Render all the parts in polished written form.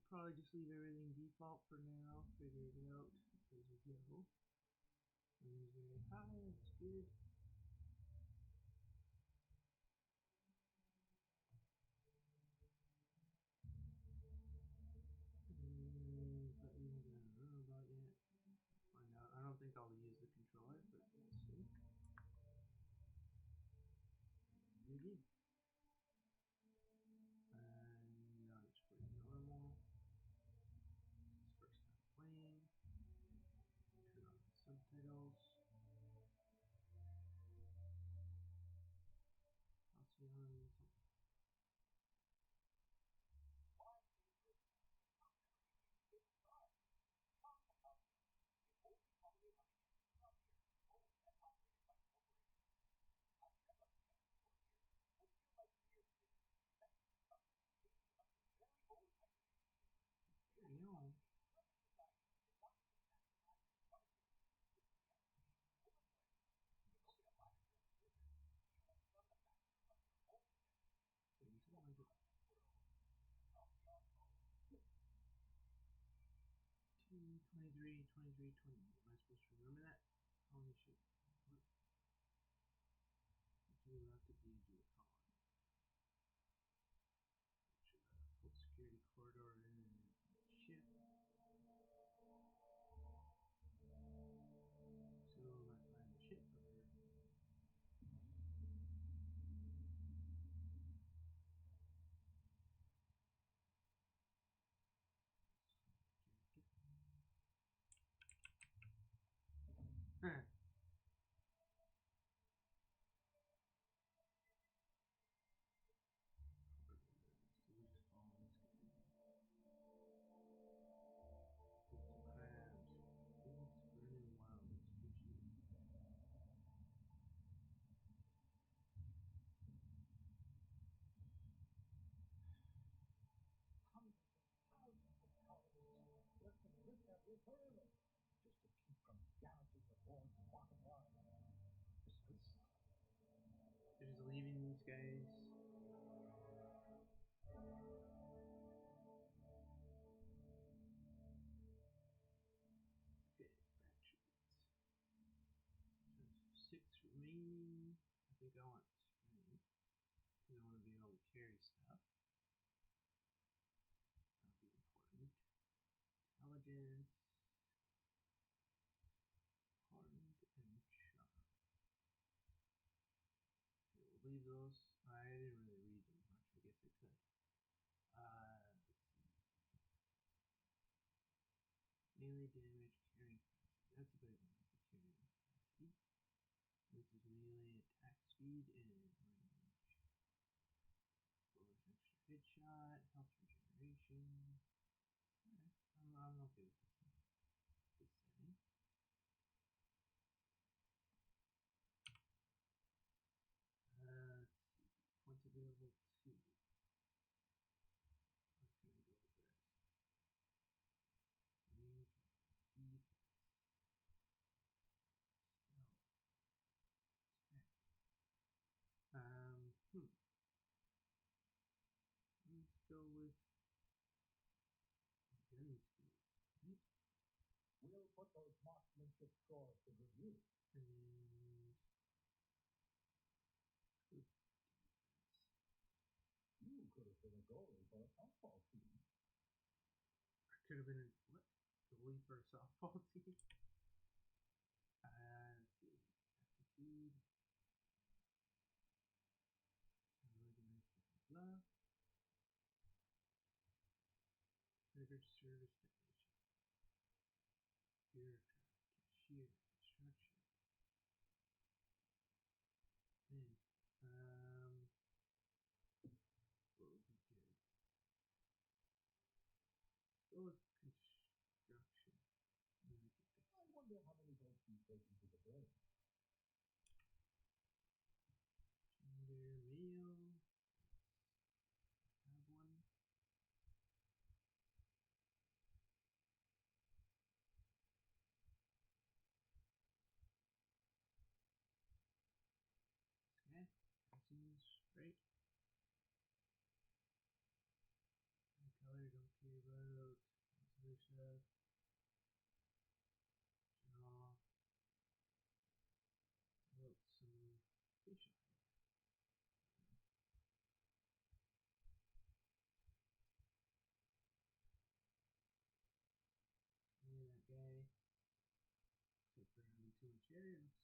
Probably just leave everything default for now. Figure it out as we go. Everything's very high, that's good. But you haven't done a robot yet. Find out. I don't think I'll use the controller, but we'll see. We did. And I'll just play normal. This is first time playing. Turn on the subtitles. I'll see how many something. Carry on. Maybe something like it. 23, 23, 20. Am I supposed to remember that? Holy shit. What? To the left of the edge of the pond. Should full security corridor and shift. So I find the ship or character. So we just follow this guy. Crystal crabs. Phoenix burning wild. Species. Just to keep from gouging the board's bottom line. They're just leaving these guys. Okay, attributes. So 6 remaining. I think I want strength. Because I want to be able to carry stuff. That'll be important. Intelligence. Hardened and sharp. Okay, we'll leave those. I didn't really read them much. I guess I could. Let's see. Melee damage, carrying capacity. That's a big one. That's a carrying capacity. This is melee attack speed and range. Bonus extra headshot, health regeneration. Alright, I'm okay with this one. Good setting. Let's see. Points available 2. What can I go with this? Range, defense, stealth, tech. Let's go with gun skills, right? We'll put those marksmanship scores to good use. And good defense. You could have been a goalie for a softball team. I could have been a what? Goalie for a softball team. Let's see. Aptitude. Organized blah. Trigger service technician. Bureaucrat. Cashier. Construction. Man. What would be good? Go with construction. Then I can fix I it. wonder how many votes you've taken to the brain. Gender male. Have one. Okay. That seems right. Color, don't care about. stuff. Jaw. Built some facial hair. And that guy. Except for having too much hair, looks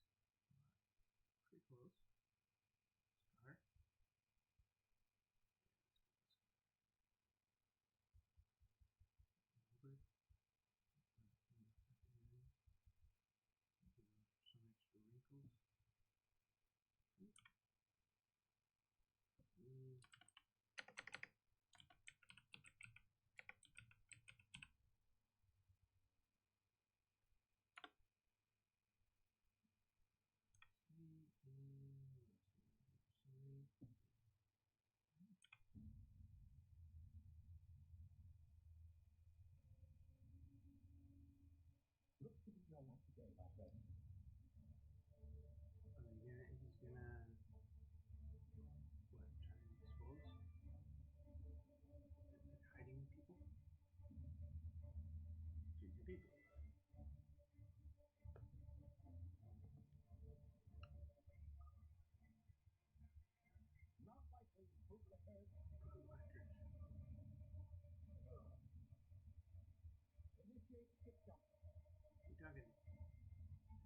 pretty close. Scar. Over. Give off some extra wrinkles. And Looks to be your lucky day, my friend. he's gonna what? Try and expose? Like hiding people? Shooting people. Not likely. Move ahead. Initiate skip jump. You talking? Two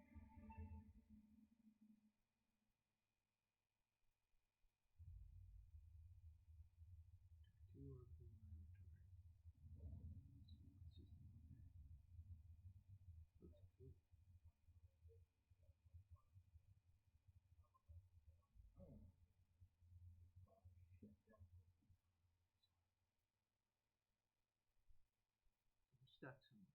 orbital laboratory. System okay. Looks cool. Oh. Shit. So we're stuck somewhere.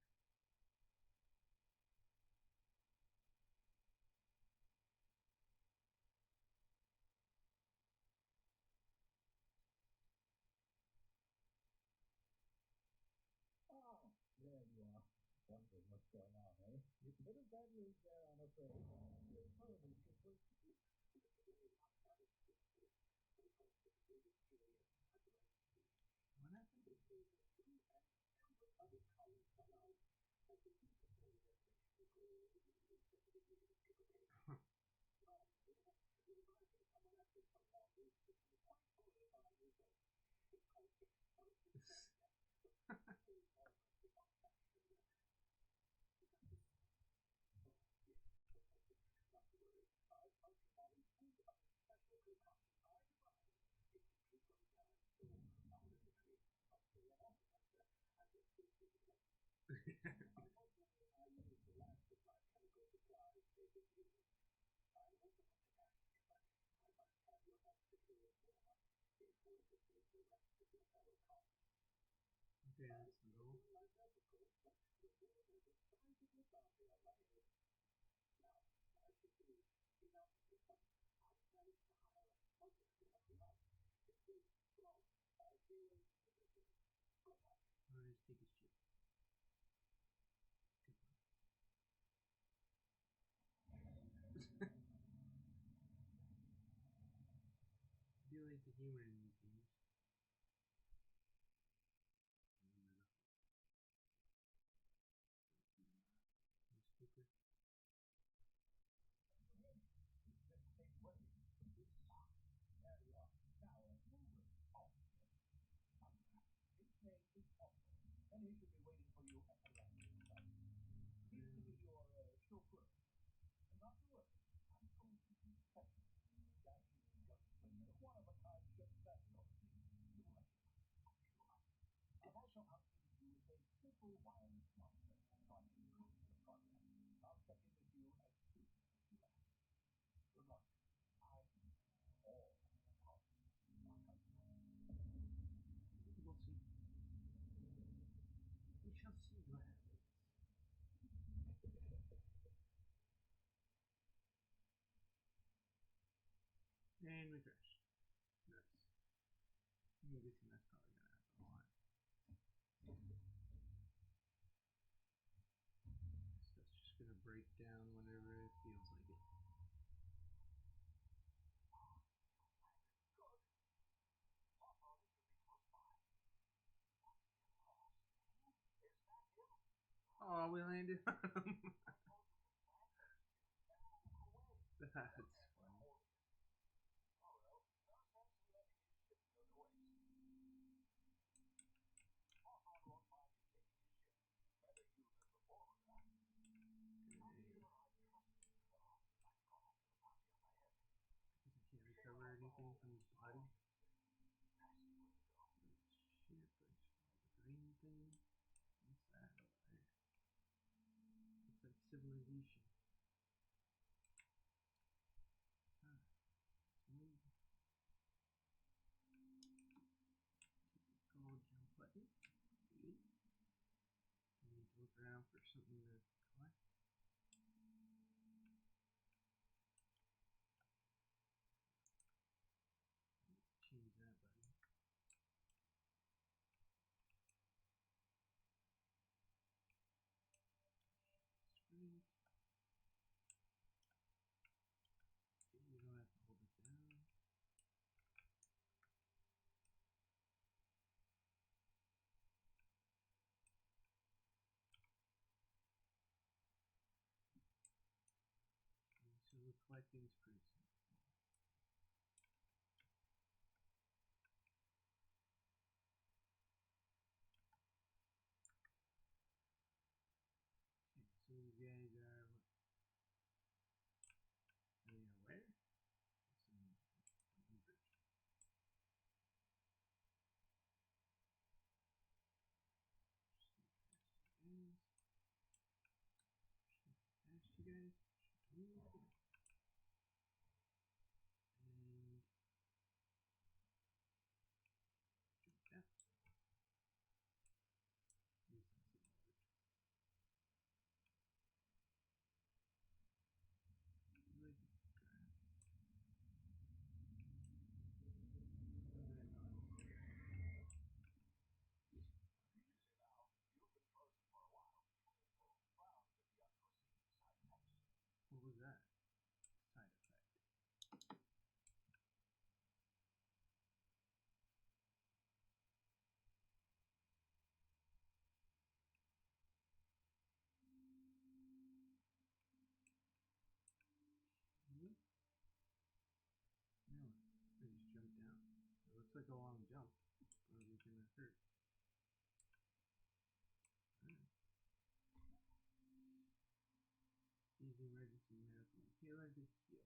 Oh, there you are. Wondering what's going on, eh? Yep. Bit of bad news there, I'm afraid. Your television was... What happened? Okay, that's the goal. I'll just take his chip. Good one. I do like the humor in these games. Newspaper. There you are. Now, move it. Oh, shit. His name is Otto, and he should be waiting for you at the landing site. He's to be your chauffeur. And not to worry, I'm going to be special. Dashing gunslinger, one of a kind ship, that sort of thing. You'll like it. I'm sure. I've also outfitted you with a simple wireless monitor, so I can track your progress. I'll check in with you as soon as you land. Good luck. I need all parts, my husband. We'll see. We shall see what happens. And we crashed. Nice. I'm guessing that's probably gonna happen a lot. Stuff's just gonna break down whenever it feels like it. Oh, we landed on him. That's funny. I can't recover anything from his body. Shit, but all the green thing. What's that over there? Looks like civilization. Ah, let's move. Typical jump button. Good. I need to look around for something to collect. Change that button. Sprint. Okay, you don't have to hold it down. Okay, so the collecting is pretty simple. Okay, so these guys are what? Are they aware? Some numbers. Sneak past you guys. Sneak past you guys. And jump down. At least that's the order. Like, what was that? Side effect. What? No, I just jumped down. It looks like a long jump. Probably gonna hurt. Use emergency medical healer to heal.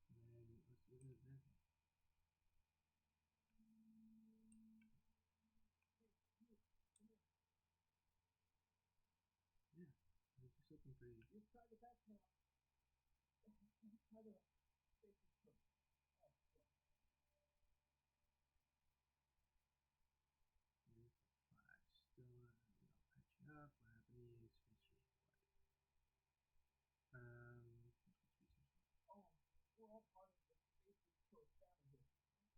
And then let's see what does that do. Yeah, I was just looking for you. You've tried the best now. Try the basic choice. Oh, yeah. There's 5 still. I'll patch you up. What happened to you? Spacer's what? Spacer's what? Oh, we're all part of the basic choice family here.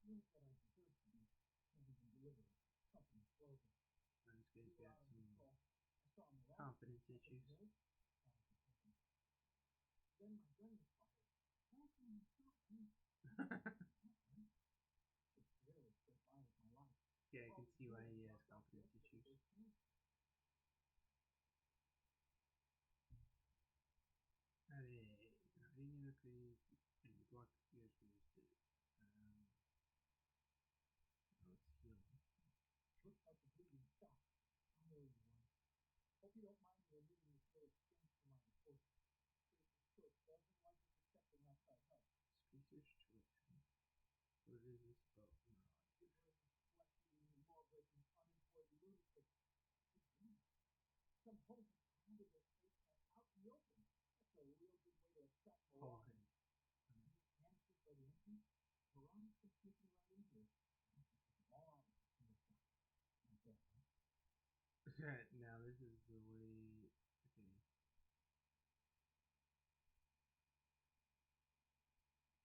Not that I deserve to be handed and delivered a company slogan. This guy's got some I saw him around. confidence issues. Then my gun was fired. That's when he shot me. Just barely scraped by with my life. Yeah, I can see why he has confidence issues. Allez, une crise and block USBs to let's heal him. Looks like the bleeding stopped. I know you won. Hope you don't mind me removing this little exchange for my report. Spacer's Choice doesn't like us accepting outside help. Spacer's Choice, huh? What is this about? Shivering, sweaty, law-breaking, unemployed lunatic. Some hope has handed their space net out in the open. That's a real good way to attract more. Hamsters by the entrance. Veronic's been sneaking around in here. All out with a single shot. Not bad, huh? Now this is the way. Okay.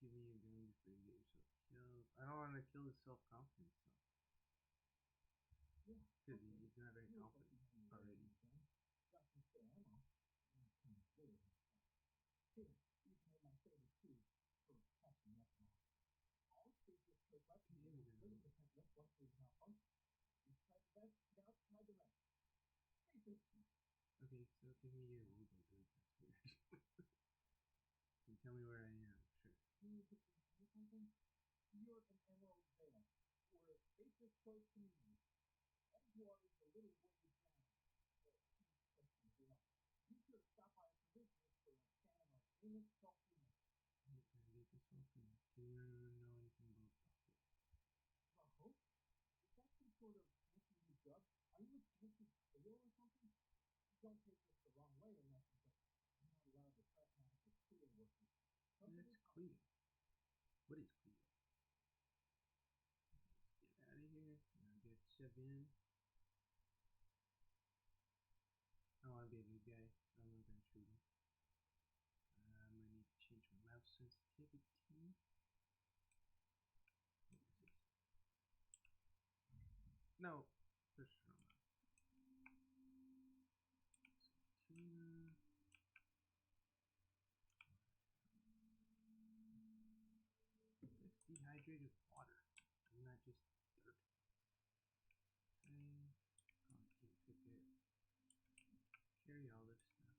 Give me your gun before you get yourself killed. I don't want to kill his self-confidence though. Yeah. Because he's not very confident already. Got some spare ammo. Very good. Here, you can have my favorite too for catching up now. All species choke up Okay, and we're 30% gonna. less likely to malfunction. You've tried the best, now try the rest. Stay thirsty. Okay, so give me your legal group. That's weird. Can you tell me where I am? Sure. Need to say something? You're an Emerald Vale. We're faceless close community. Edgewater is a little ways down. East of the Vale. Be sure to stop by for visitors for a can of our famous saltine. Vegas Volcano. Do you know anything about Buffalo? Bro? Is that some sort of fancy new drug? Are you a fancy Cleo or something? Don't take this the wrong way or nothing, but I'm not allowed to fraternize with Cleo workers. That's Cleo. What is Cleo? Let's get out of here. I'll get shoved in. I want to be a good guy, so I'm not going to shoot him. I need to change my mouse sensitivity. What is this? No, push from tuna. It's dehydrated water. Isn't that just dirt? Okay. Probably can't pick it. Carry all this stuff.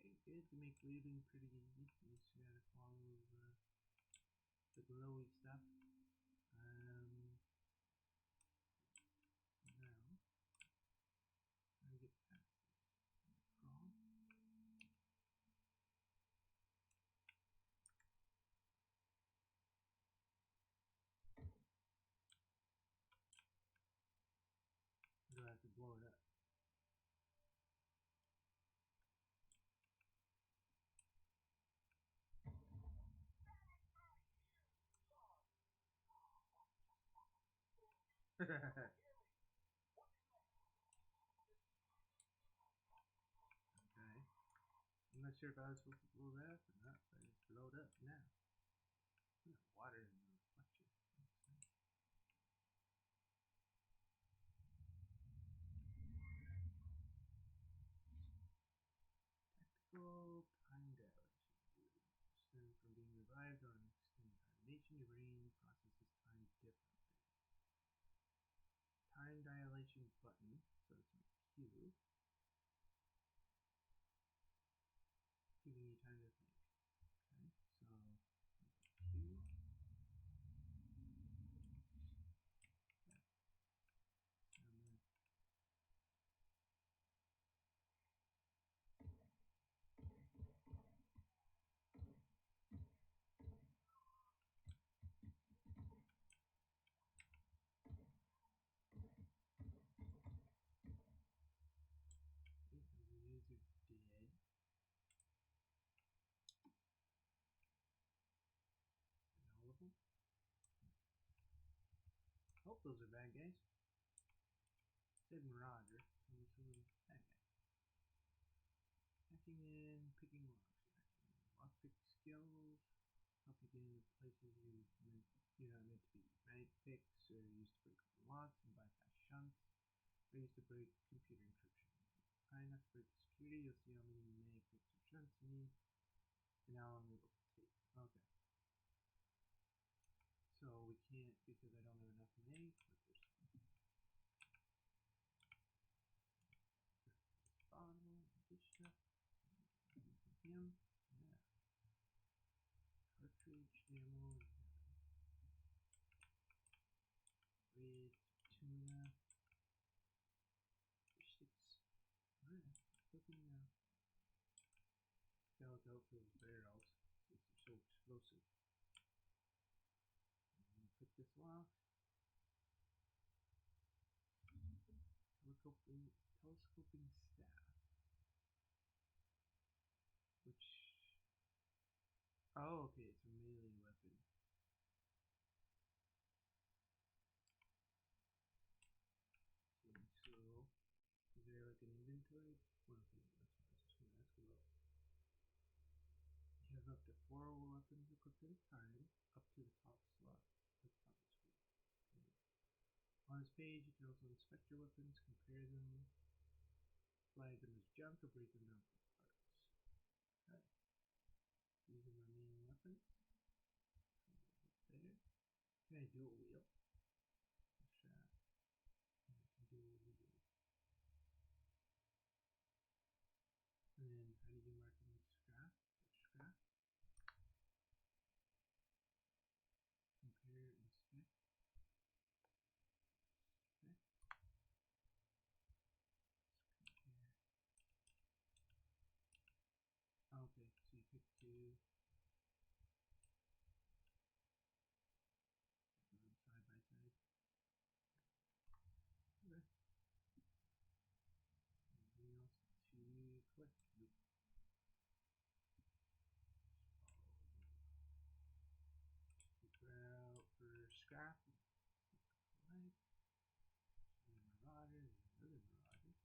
Okay, good. To make looting pretty easy. You just gotta follow the glowy stuff. Now, how do I get past this? Crawl. Do I have to blow it up? Okay. I'm not sure if I was supposed to blow that up or not, but it's blowed up now. Water in the reflection. Tactical time dilation. Stem from being revived or an extended hibernation, your brain processes time differently. Time dilation button, so it's my Q, giving you time to think. Okay, so Q. Yeah, and then areas are dead. And all of them. Hope those are bad guys. Said Marauder, so I'm assuming bad guy. Hacking in, picking locks. Lockpick skills help you get into places you're not meant to be. Mag picks are used to break open locks and bypass shunts. Are used to break computer encryption. Try not to break the security. You'll see how many mag picks or shunts you need and how long it will take. Okay. So we can't because I don't have enough mag, but there's some. Bottle, ditch stuff. Him. Yeah. Cartridge, ammo, red, tuna, fish sticks. Alright, cooking now. Gotta look out for those barrels. They're so explosive. Pick this lock. Telescoping staff. Which. Oh, okay, it's a melee weapon. Okay, so. Is there like an inventory? Well, okay, that's what I was just gonna ask about. You have up to 4 weapons equipped at a time, up to the top slot at the top of the screen. Okay. On this page, you can also inspect your weapons, compare them, flag them as junk, or break them down for parts. Okay. These are my main weapon. There. Can I dual wheel? Strap. And I can dual wheel. And then how do you mark them with scrap? Scrap. Compare, inspect. Okay, so you pick two. Side by side. Okay. Anything else to click? Nope. Keep out for scrap. Right. Marauder, there's another Marauder.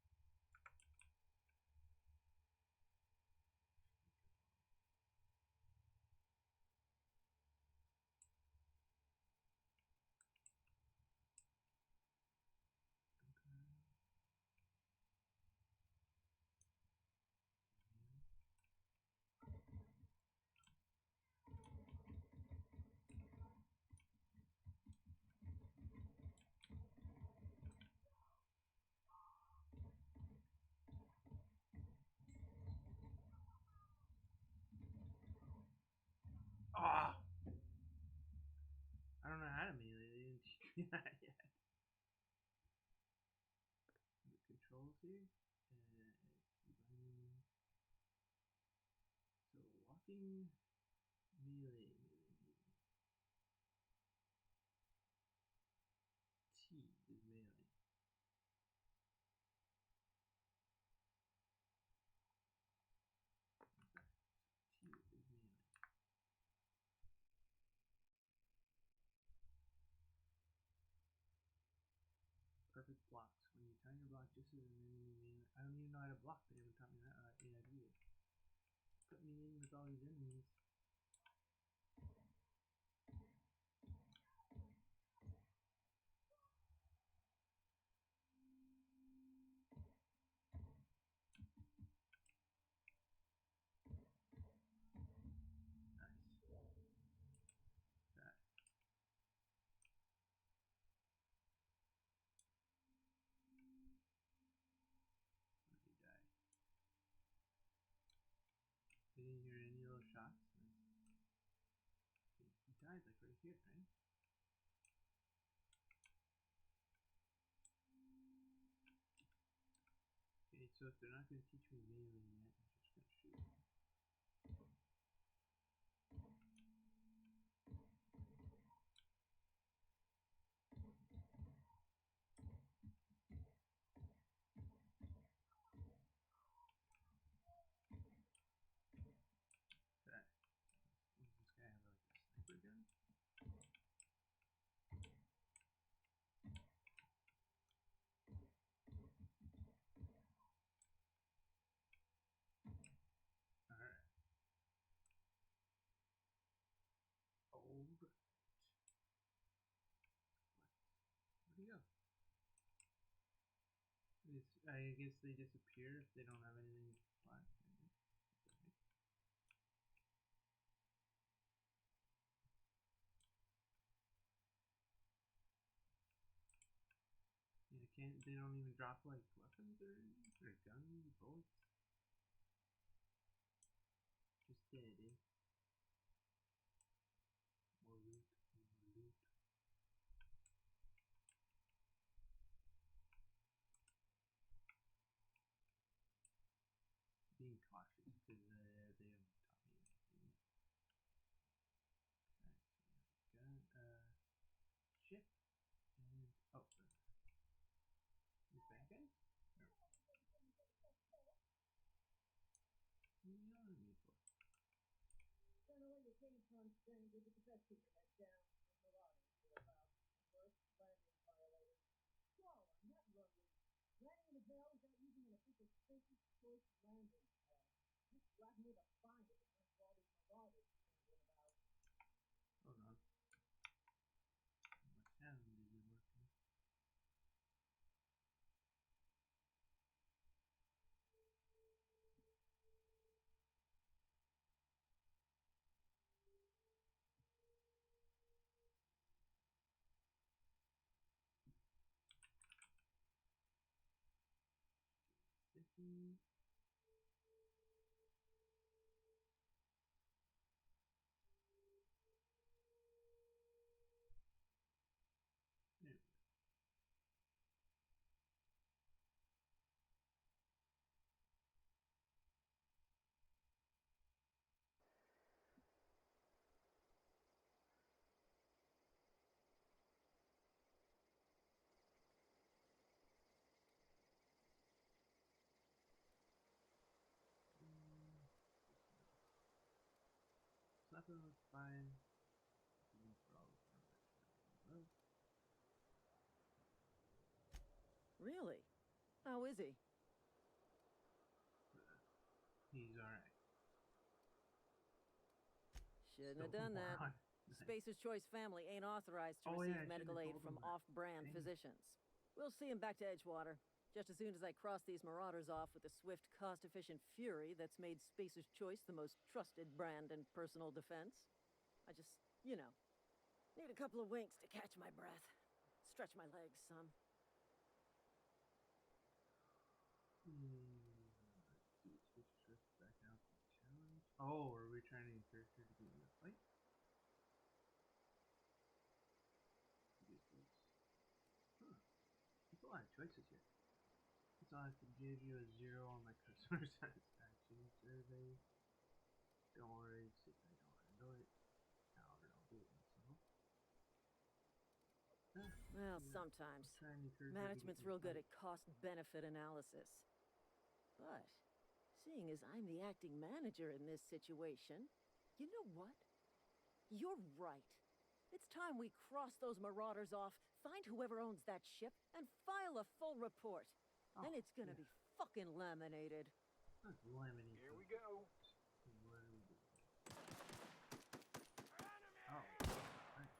Ah! I don't know how to melee, they didn't teach me that yet. The controls here. Keybinding. So walking, melee. T is melee. Okay. T is melee. Perfect blocks. When you time your block just as an enemy melee. I don't even know how to block, they haven't taught me that yet either. Put me in with all these enemies. Didn't hear any of those shots. Okay, he died like right here, right? Okay, so if they're not going to teach me melee yet, I'm just going to shoot. Okay. Does this guy have like a sniper gun? Alright. Alright. Where'd he go? I guess they disappear if they don't have anything black. Yeah, they don't even drop like weapons or guns, bullets. Just dead, eh? More loot, more loot. Being cautious because they haven't taught me anything. Okay, so we have a gun, ship, and oh, this bad guy? No. What are you yelling at me for? Don't know where you came from, stranger, but you best keep your head down. The marauders hereabouts. First landing violators. So, I'm not lovely. Landing in a veil without using an official safety choice landing pad. Just flatten me to find it. That's what all these marauders scrambling about. Hold on. My sound isn't working. There we go. Nothing looks fine. For all the Really? How is he? He's alright. Shouldn't have done that. Spacer's Choice family ain't authorized to receive medical aid from off-brand physicians. We'll see him back to Edgewater, just as soon as I cross these marauders off with the swift, cost-efficient fury that's made Spacer's Choice the most trusted brand in personal defense. I just, you know, need a couple of winks to catch my breath. Stretch my legs some. Switch trip back out to the challenge. Oh, are we trying to encourage her to get in the fight? Huh. There's a lot of choices here. So I could give you a 0 on my customer satisfaction survey. Don't worry, since I don't handle it. However, I'll do it myself. Well, sometimes. Management's real good at cost-benefit analysis. But, seeing as I'm the acting manager in this situation, you know what? You're right. It's time we cross those marauders off, find whoever owns that ship, and file a full report. Then it's gonna be fucking laminated. Laminated. Here we go. What do we do? Oh, nice.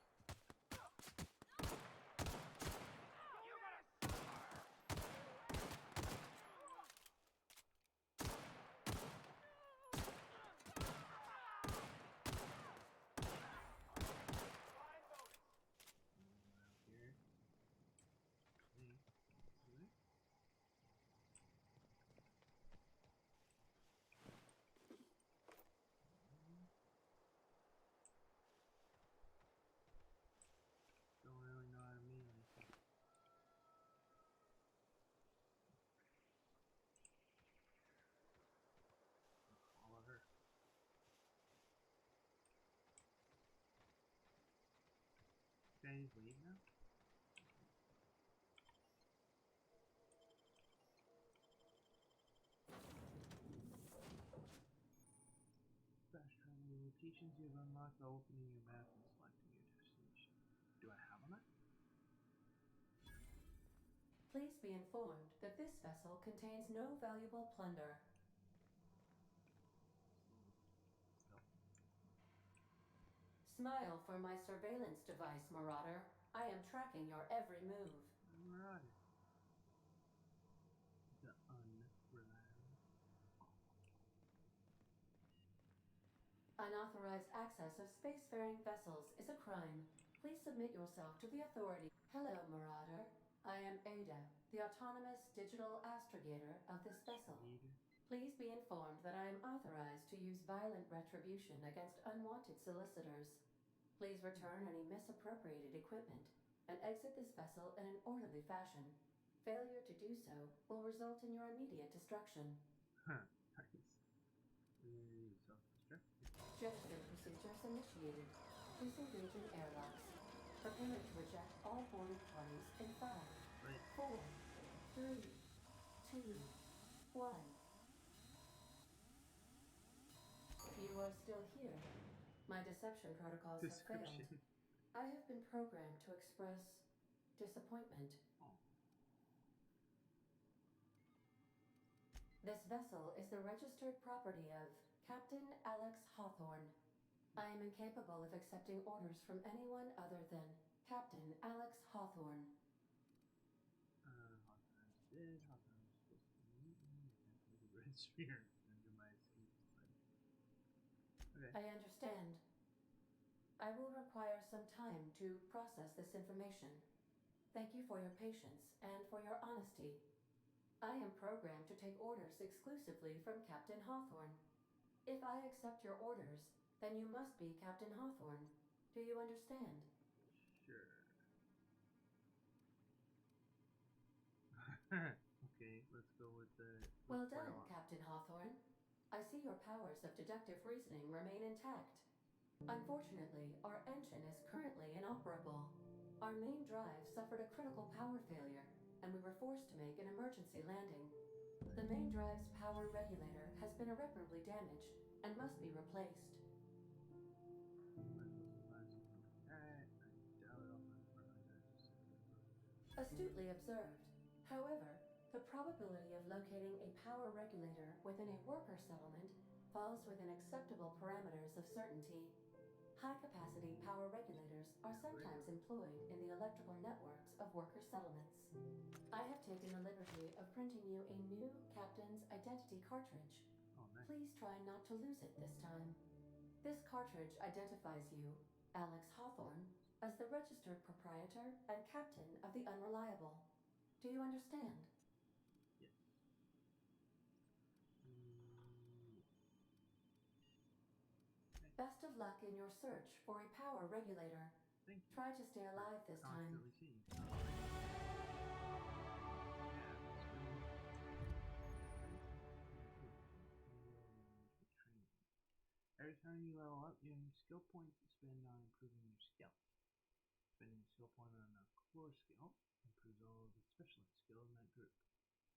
Don't really know how to mean anything. Follow her. Can I just leave now? Fast travel locations you have unlocked by opening your map and selecting your destination. Do I have one? Please be informed that this vessel contains no valuable plunder. No. Smile for my surveillance device, Marauder. I am tracking your every move. Marauder. The unreliable. Unauthorized access of spacefaring vessels is a crime. Please submit yourself to the authority. Hello, Marauder. I am Ada, the autonomous digital astrogator of this vessel. Please be informed that I am authorized to use violent retribution against unwanted solicitors. Please return any misappropriated equipment and exit this vessel in an orderly fashion. Failure to do so will result in your immediate destruction. Huh, nice. Self-destruct. Jettison procedures initiated. Please engage in airlocks. Prepare to eject all boarding parties in 5, 4, 3, 2, 1. You are still here. My deception protocols have failed. I have been programmed to express disappointment. This vessel is the registered property of Captain Alex Hawthorne. I am incapable of accepting orders from anyone other than Captain Alex Hawthorne. Hawthorne's dead. Hawthorne's supposed to be eaten. The red sphere under my escape sled. Okay. I understand. I will require some time to process this information. Thank you for your patience and for your honesty. I am programmed to take orders exclusively from Captain Hawthorne. If I accept your orders, then you must be Captain Hawthorne. Do you understand? Sure. Okay, let's go with the. Well done, Captain Hawthorne. I see your powers of deductive reasoning remain intact. Unfortunately, our engine is currently inoperable. Our main drive suffered a critical power failure, and we were forced to make an emergency landing. The main drive's power regulator has been irreparably damaged and must be replaced. Astutely observed. However, the probability of locating a power regulator within a worker settlement falls within acceptable parameters of certainty. High-capacity power regulators are sometimes employed in the electrical networks of worker settlements. I have taken the liberty of printing you a new Captain's Identity cartridge. Oh, nice. Please try not to lose it this time. This cartridge identifies you, Alex Hawthorne, as the registered proprietor and captain of the Unreliable. Do you understand? Yes. Best of luck in your search for a power regulator. Thank you. Try to stay alive this time. Constantly seeing. Every time you level up, you have skill points to spend on improving your skill. Spending a skill point on a core skill improves all of the specialist skill in that group,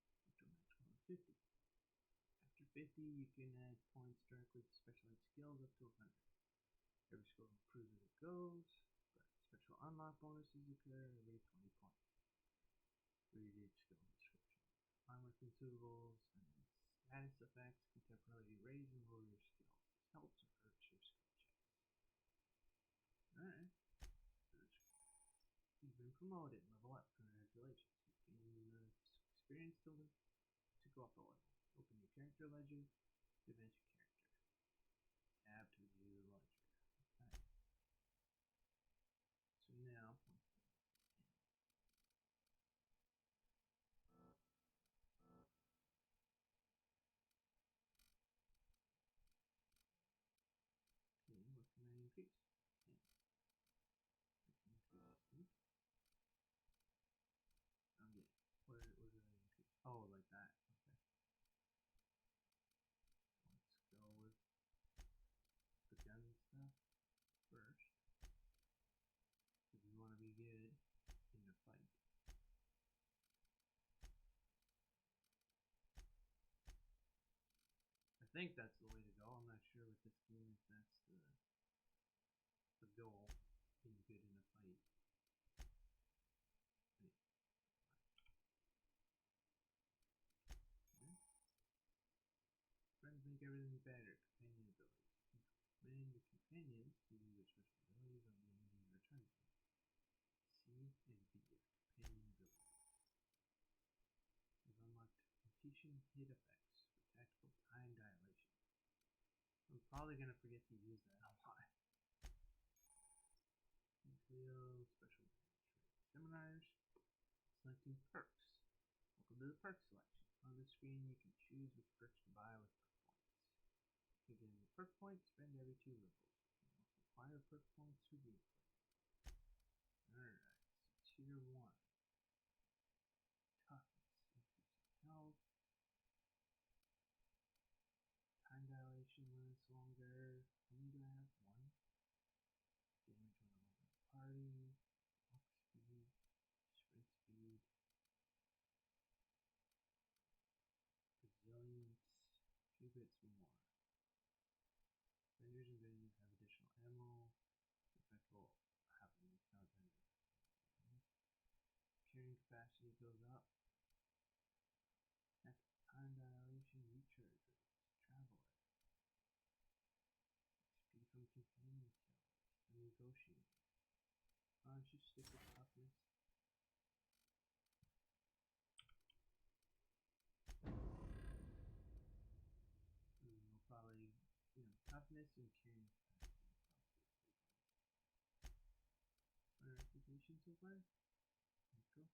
up to a maximum of 50. After 50, you can add points directly to specialized skills up to 100. Every skill improves as it goes, but special unlock bonuses occur every 20 points. Read each skill description. Armor consumables and status effects can temporarily raise and lower your skill. This helps or hurts your skill check. Alright. You've been promoted. Level up. Congratulations. You gain enough experience to go up a level. Open your character ledger to advance your character. Tab to view the ledger. Okay. So now, okay, what can I increase? Okay. I can increase this. Okay. What did I increase? Oh, like that. Okay. Let's go with the gun stuff first. If you want to be good in a fight. I think that's the way to go. I'm not sure with this game if that's the goal, being good in a fight. Wait. Okay. Friends make everything better. Companion abilities. Command your companions to use their special abilities on the enemy you're returning to. C and B are companion abilities. You've unlocked completion hit effects for tactical time dilation. I'm probably going to forget to use that a lot. Cleo, special seminars, selecting perks. Welcome to the perk selection. On the screen, you can choose which perks to buy with perk points. To gain the perk points, spend every 2 levels. You must acquire perk points through gameplay. Alright, so tier 1. Toughness, increasing health. Time dilation lasts longer. How many do I have? 1. Damage when I'm over the party. Walk speed. Sprint speed. Resilience. A few bits more. Vendors and vendors have additional ammo. The effect will have an account vendor. Carrying capacity goes up. Next, time dilation, recharge rates, traveler. XP from companion kills, and negotiating. Why don't you stick with toughness? We'll probably, toughness and carrying capacity will probably be a big one. What are reputation so far? Neutral.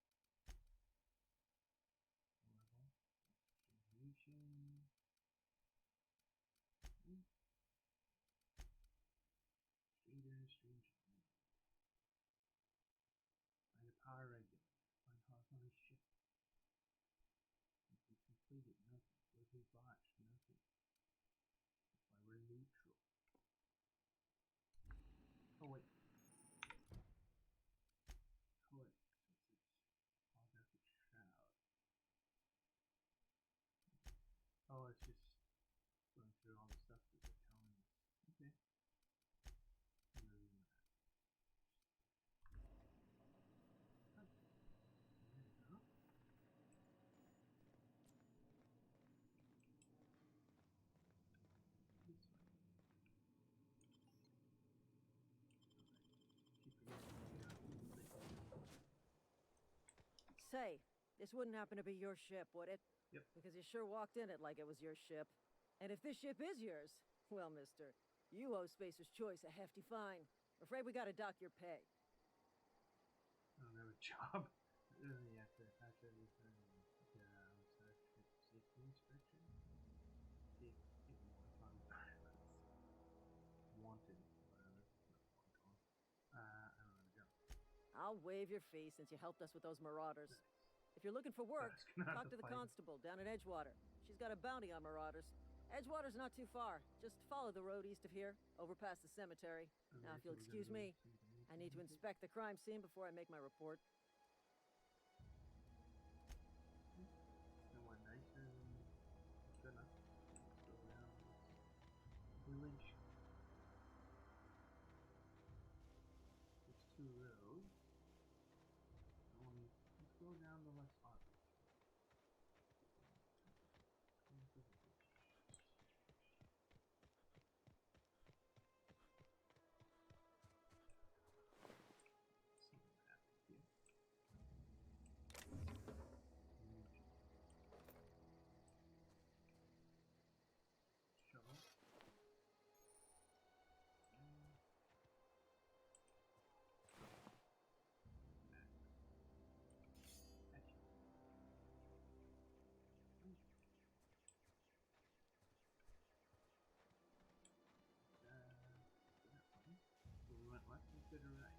Level. say, this wouldn't happen to be your ship, would it? Yep. Because you sure walked in it like it was your ship. And if this ship is yours, well, mister, you owe Spacer's Choice a hefty fine. Afraid we gotta dock your pay. I don't have a job. Really, after this, safety inspection. See, wanted, whatever. I don't have a job. I'll waive your fee since you helped us with those marauders. If you're looking for work, talk to the constable down at Edgewater. She's got a bounty on marauders. Edgewater's not too far. Just follow the road east of here, over past the cemetery. Now, if you'll excuse me, I need to inspect the crime scene before I make my report. Somewhat nicer than good enough. Let's go down village. There's two roads. Let's go down the less obvious. Something happened here. Shovel. So we went left instead of right.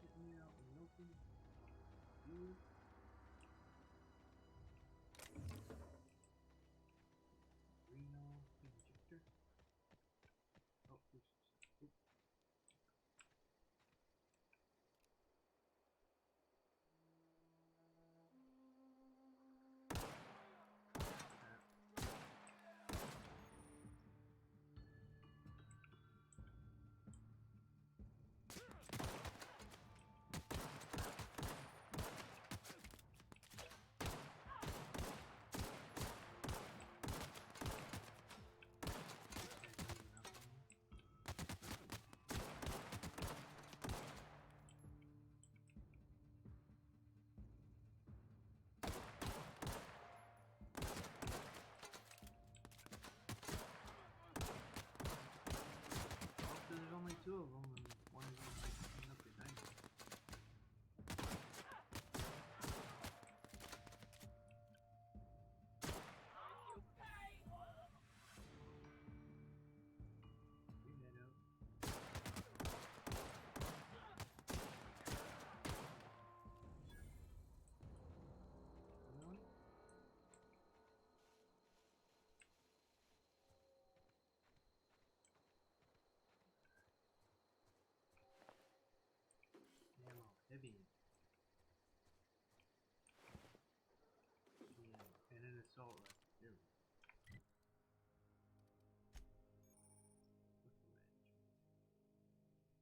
Sitting out in the open. View. Reno injector. Oh, oops. Oops. There's only two of them, and one is like coming up behind me. Clean that out. Another one? Ammo, heavy. Yeah, and an assault rifle. There we go. What's the range?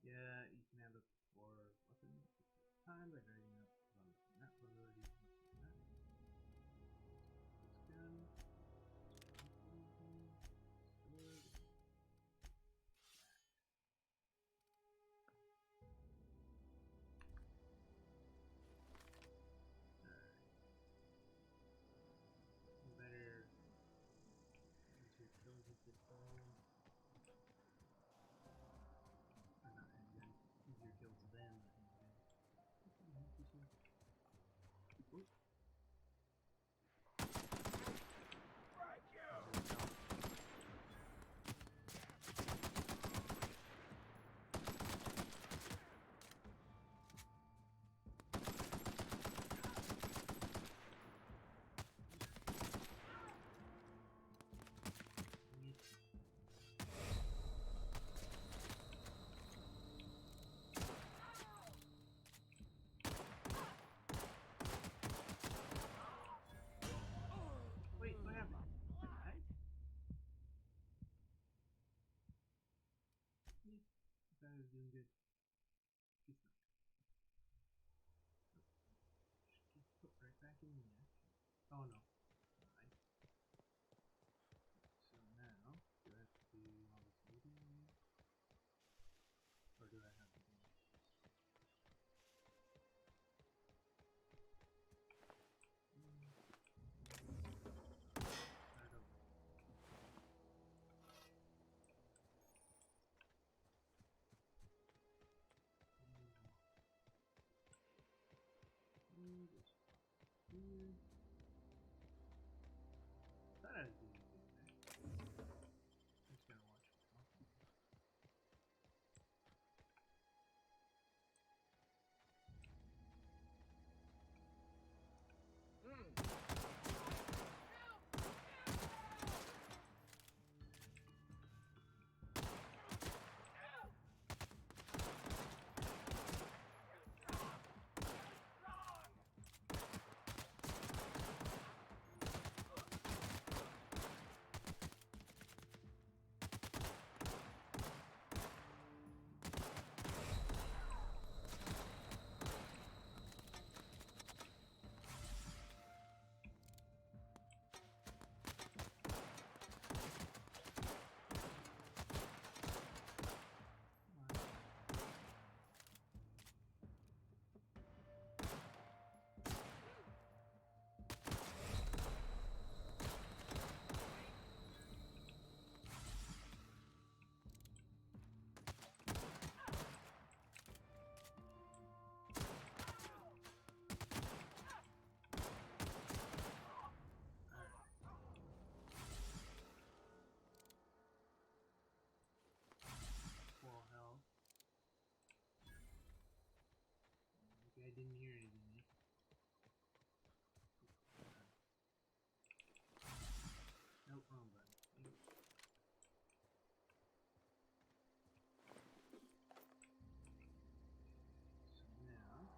Yeah, you can have up to 4 weapons at a time by dragging up one weapon. That was already that. This gun. Sword. Better use your kills with your bow. Or not handgun. Use your kills then, not handgun. Oop. Wait, what happened? Right? Yeah, I thought I was doing good. Guess not. Just get put right back in the action. Oh no. Alright. So now, do I have to do all this looting again? Or do I have to do Thought I was doing good there. Just gotta watch myself. Full health. Okay, I didn't hear anything. Nope, wrong button. So now,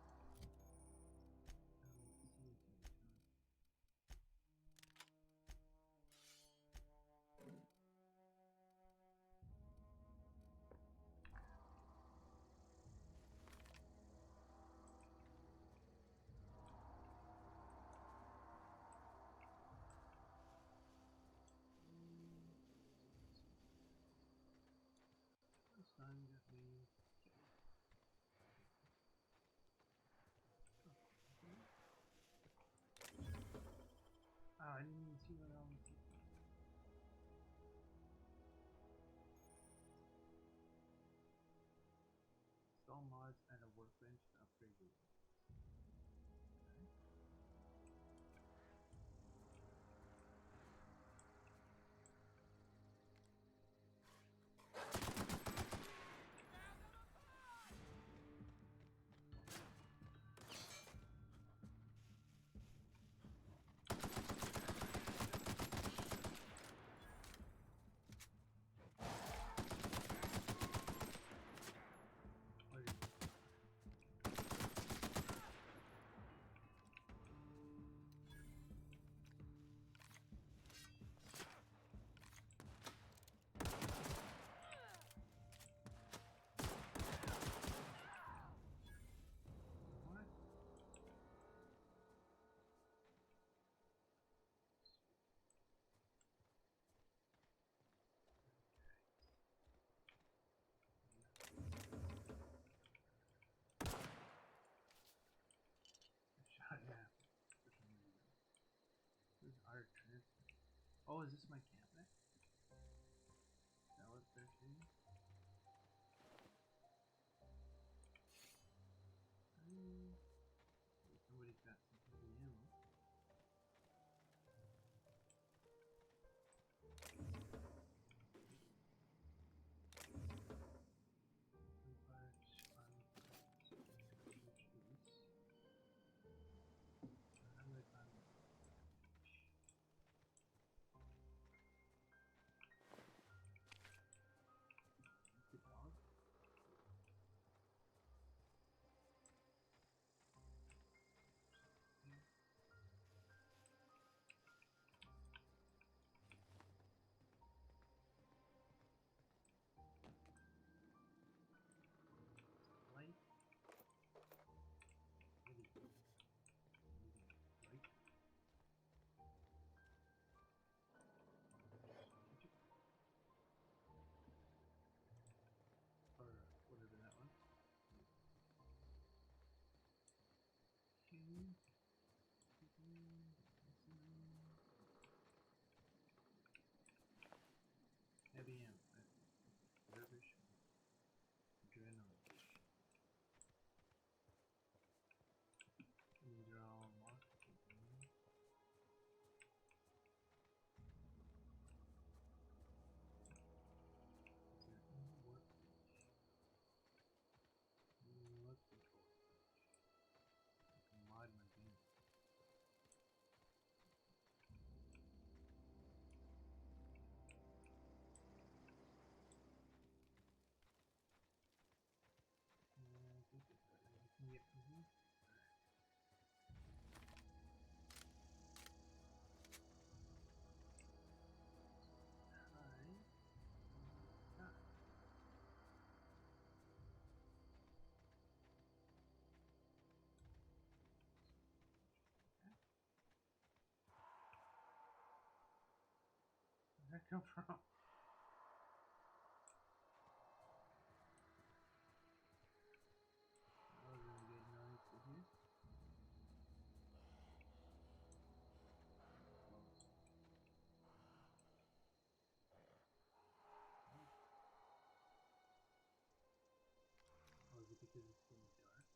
sun got me. Oh, I didn't even see what I was doing. Install mods and a workbench to upgrade your weapons. Okay. What is it? What? Shot in half for some reason. This is art transfer. Oh, is this my cabinet? Is that what they're saying? Somebody's got some heavy ammo. Some parts, army parts, which is. How do I find the workbench? that come from? That was a really good noise to hear. Oh, is it because it's in the dark?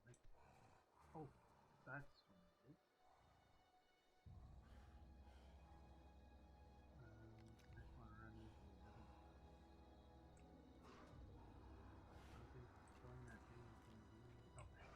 Like, oh, that's what it is. I just want to run into the other one. Something's killing that thing that's in the room. Oh, shit.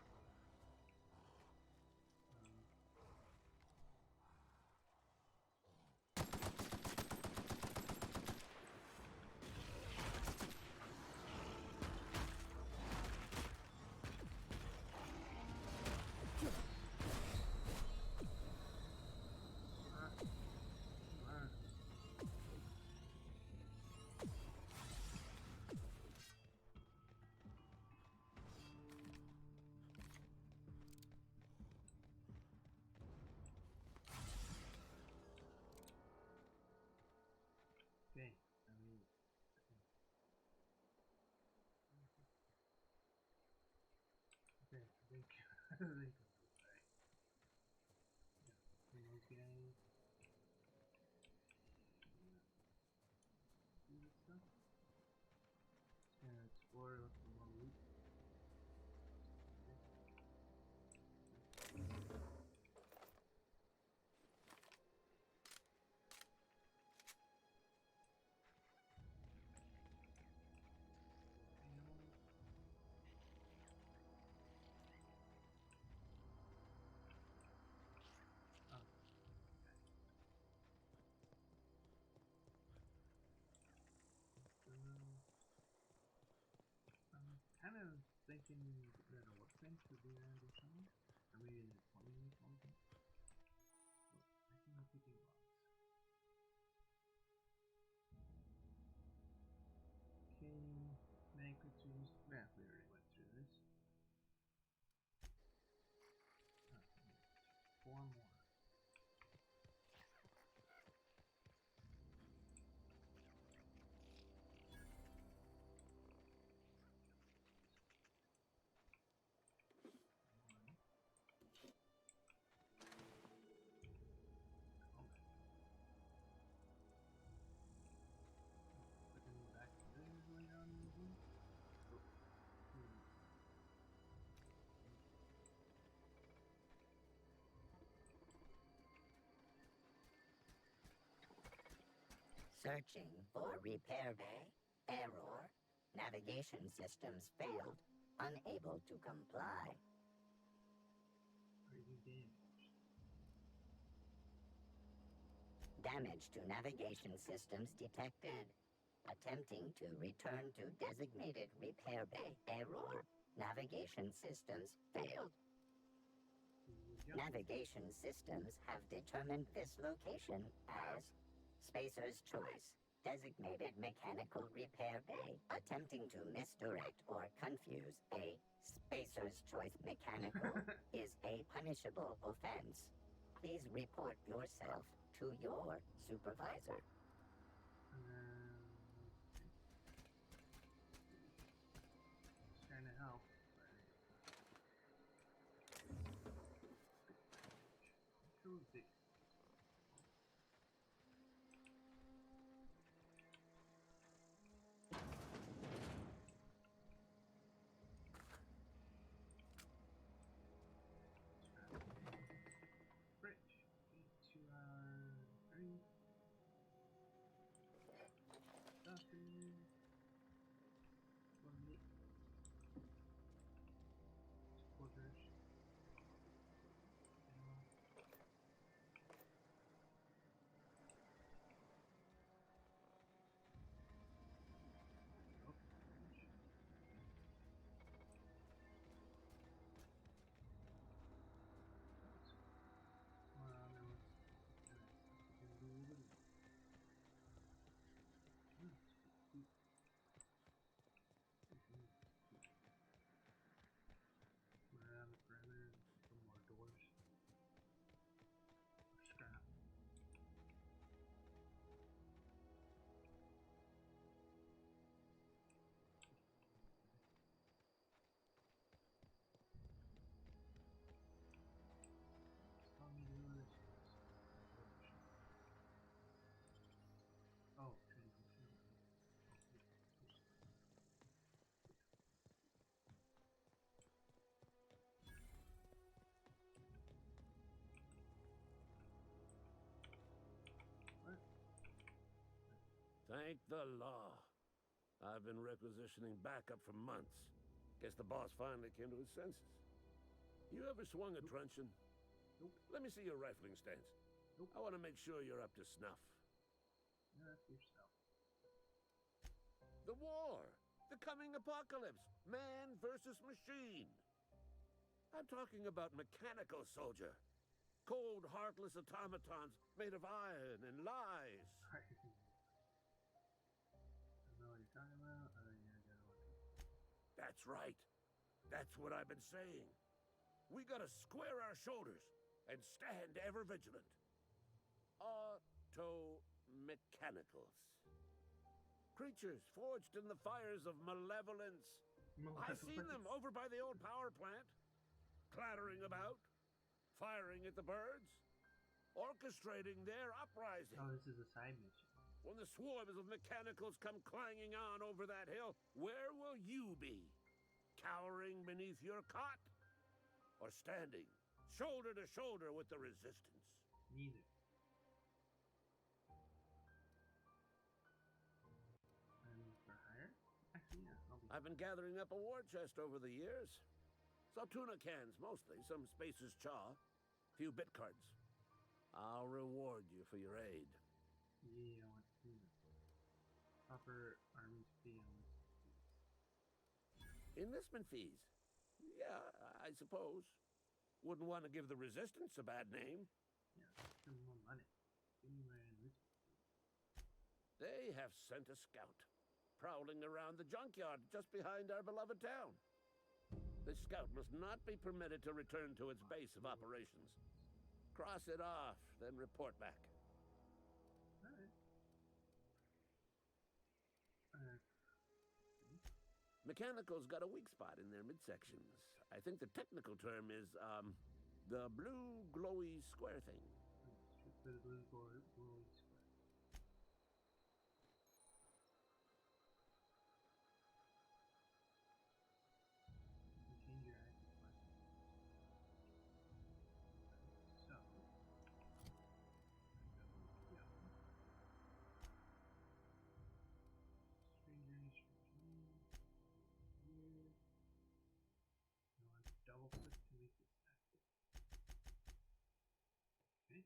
Okay, I mean, okay, I think I think I'm alright. Yeah, from those guys. Do this stuff. Just gonna explore, look for more loot. I'm kind of thinking that a workbench would be around here somewhere. Or maybe the plumbing we called it. So, I can go picking logs. Okay, banquet tools. Yeah, we already went through this. Four more. Back to there going down in the room. Oh. Searching for repair bay. Error. Navigation systems failed. Unable to comply. Are you damaged? Damage to navigation systems detected. Attempting to return to designated repair bay. Error. Navigation systems failed. Navigation systems have determined this location as Spacer's Choice, designated mechanical repair bay. Attempting to misdirect or confuse a Spacer's Choice mechanical is a punishable offense. Please report yourself to your supervisor. Just trying to help. Big. Bridge. 2 hour 3. Doctor. 48. Quarters. Thank the law. I've been requisitioning backup for months. Guess the boss finally came to his senses. You ever swung a truncheon? Nope. Let me see your rifling stance. Nope. I want to make sure you're up to snuff. Not yourself. The war! The coming apocalypse! Man versus machine! I'm talking about mechanical soldier. Cold, heartless automatons made of iron and lies. I know what you're talking about. That's right. That's what I've been saying. We gotta square our shoulders and stand ever vigilant. Auto-mechanicals. Creatures forged in the fires of malevolence. I've seen them over by the old power plant. Clattering about, firing at the birds, orchestrating their uprising. Oh, this is a side mission. When the swarms of mechanicals come clanging on over that hill, where will you be? Cowering beneath your cot? Or standing, shoulder to shoulder with the resistance? Neither. For hire? Actually, yeah, I'll be. I've been gathering up a war chest over the years. Saltuna cans, mostly. Some Spacer's chaw. Few bit cards. I'll reward you for your aid. Yeah, I want to do that. Proper army fee. Enlistment fees? Yeah, I suppose. Wouldn't want to give the resistance a bad name. Yeah, give me more money. Give me my enlistment fee. They have sent a scout, prowling around the junkyard just behind our beloved town. This scout must not be permitted to return to its base of operations. Cross it off, then report back. Alright. Mechanicals got a weak spot in their midsections. I think the technical term is, the blue glowy square thing. Shoot for the blue glowy square. Change your active question. So, yeah. Stranger. Here. You want to double click to make this active. Okay.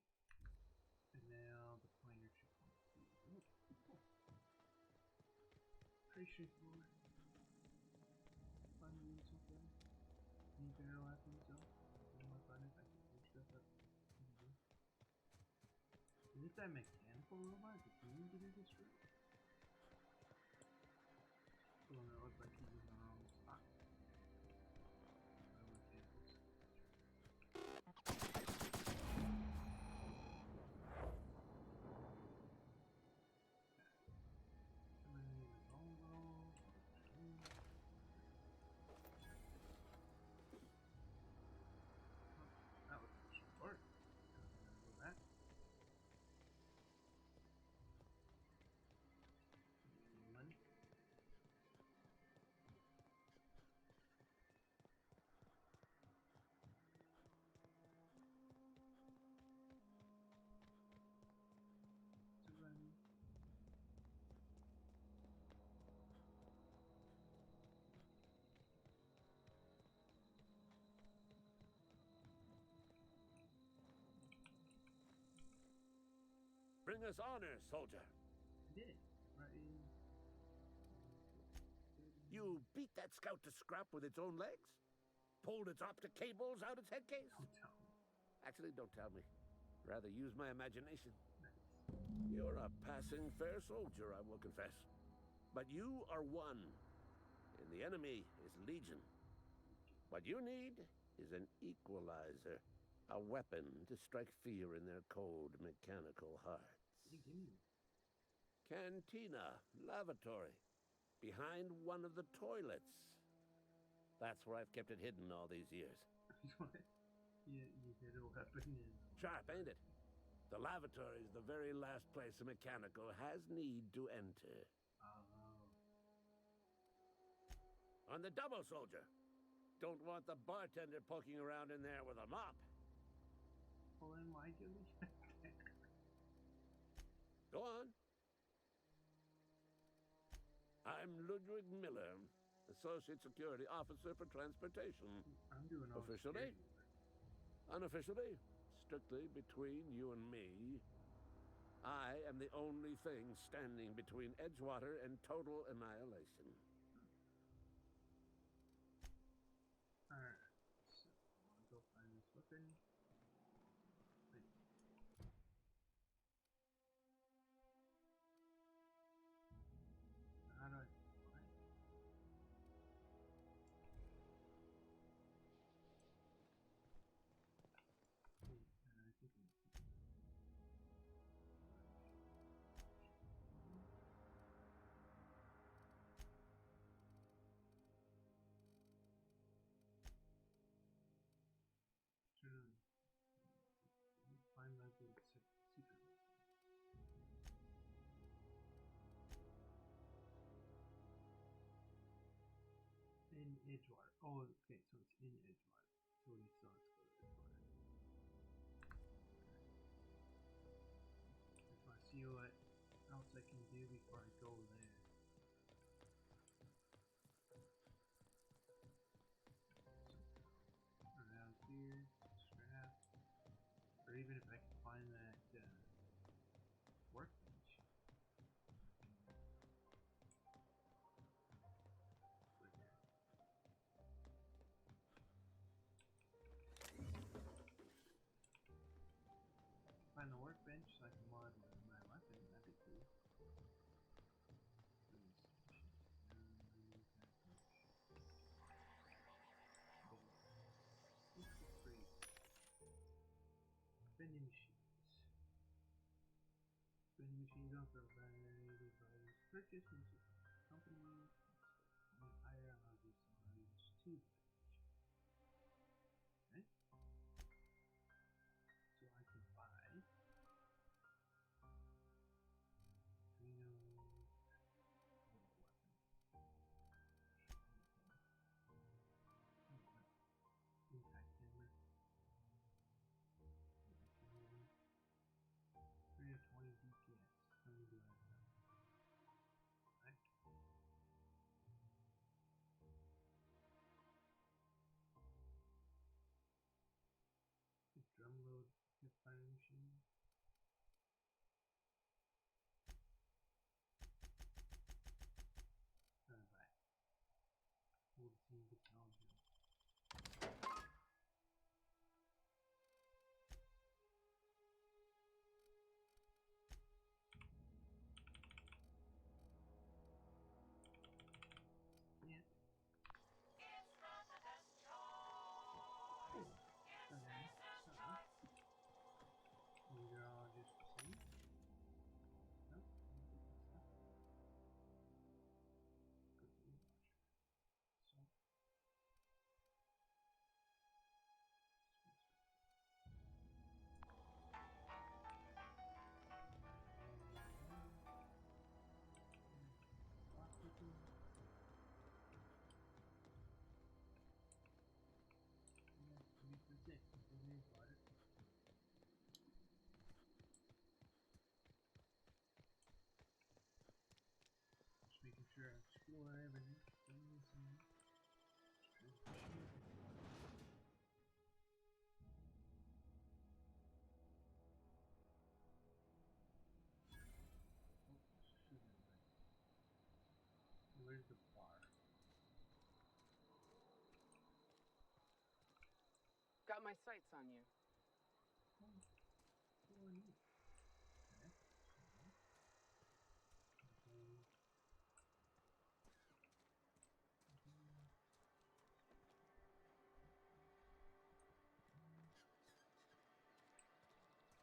And now the pointer should come to you. Oh, cool. Pretty straightforward. Fun doing something. Any general weapons though? Any more fun if I can push stuff up? Is it that mechanical robot? Did he get it destroyed? The one that looks like he's in the wrong spot. Mechanicals. That was short. Go back. One. To run. Bring us honor, soldier. I did it. Right in. You beat that scout to scrap with its own legs? Pulled its optic cables out its head case? Don't tell me. Actually, don't tell me. Rather use my imagination. Nice. You're a passing fair soldier, I will confess. But you are one, and the enemy is legion. What you need is an equalizer, a weapon to strike fear in their cold mechanical hearts. What do you give me? Cantina, lavatory, behind one of the toilets. That's where I've kept it hidden all these years. What? You hit a weapon in. Sharp, ain't it? The lavatory is the very last place a mechanical has need to enter. Oh. On the double, soldier. Don't want the bartender poking around in there with a mop. Well, then why give me? Go on. I'm Ludwig Miller, Associate Security Officer for Transportation. I'm doing all the Officially? security work. Unofficially, strictly between you and me, I am the only thing standing between Edgewater and total annihilation. Alright, so I'll go find this weapon. Wait. How do I find it? Wait, I think I'm... Find my good secret weapon. In Edgewater. Oh, okay, so it's in Edgewater. So we still have to go to Edgewater. Just want to see what else I can do before I go there. Around here, scrap. Or even if I can find that workbench. Right there. Find the workbench so I can mod my weapon, that'd be cool. Vending machines. Vending machines offer a variety of items purchased from the company. When higher allows you to use two vending machines. Okay. So I can buy Trino weapon. Impact hammer. 320 DPS. Let me do that now. Right. Drum load hip fire machine. Alright. We'll see the technology. Yeah. These are all just the same. Nope. Good food launcher. So. Lockpicking. Yeah, 3%. Water. Just making sure I explore everything. Missing. Where's the bar? Got my sights on you. Oh, neat. Okay.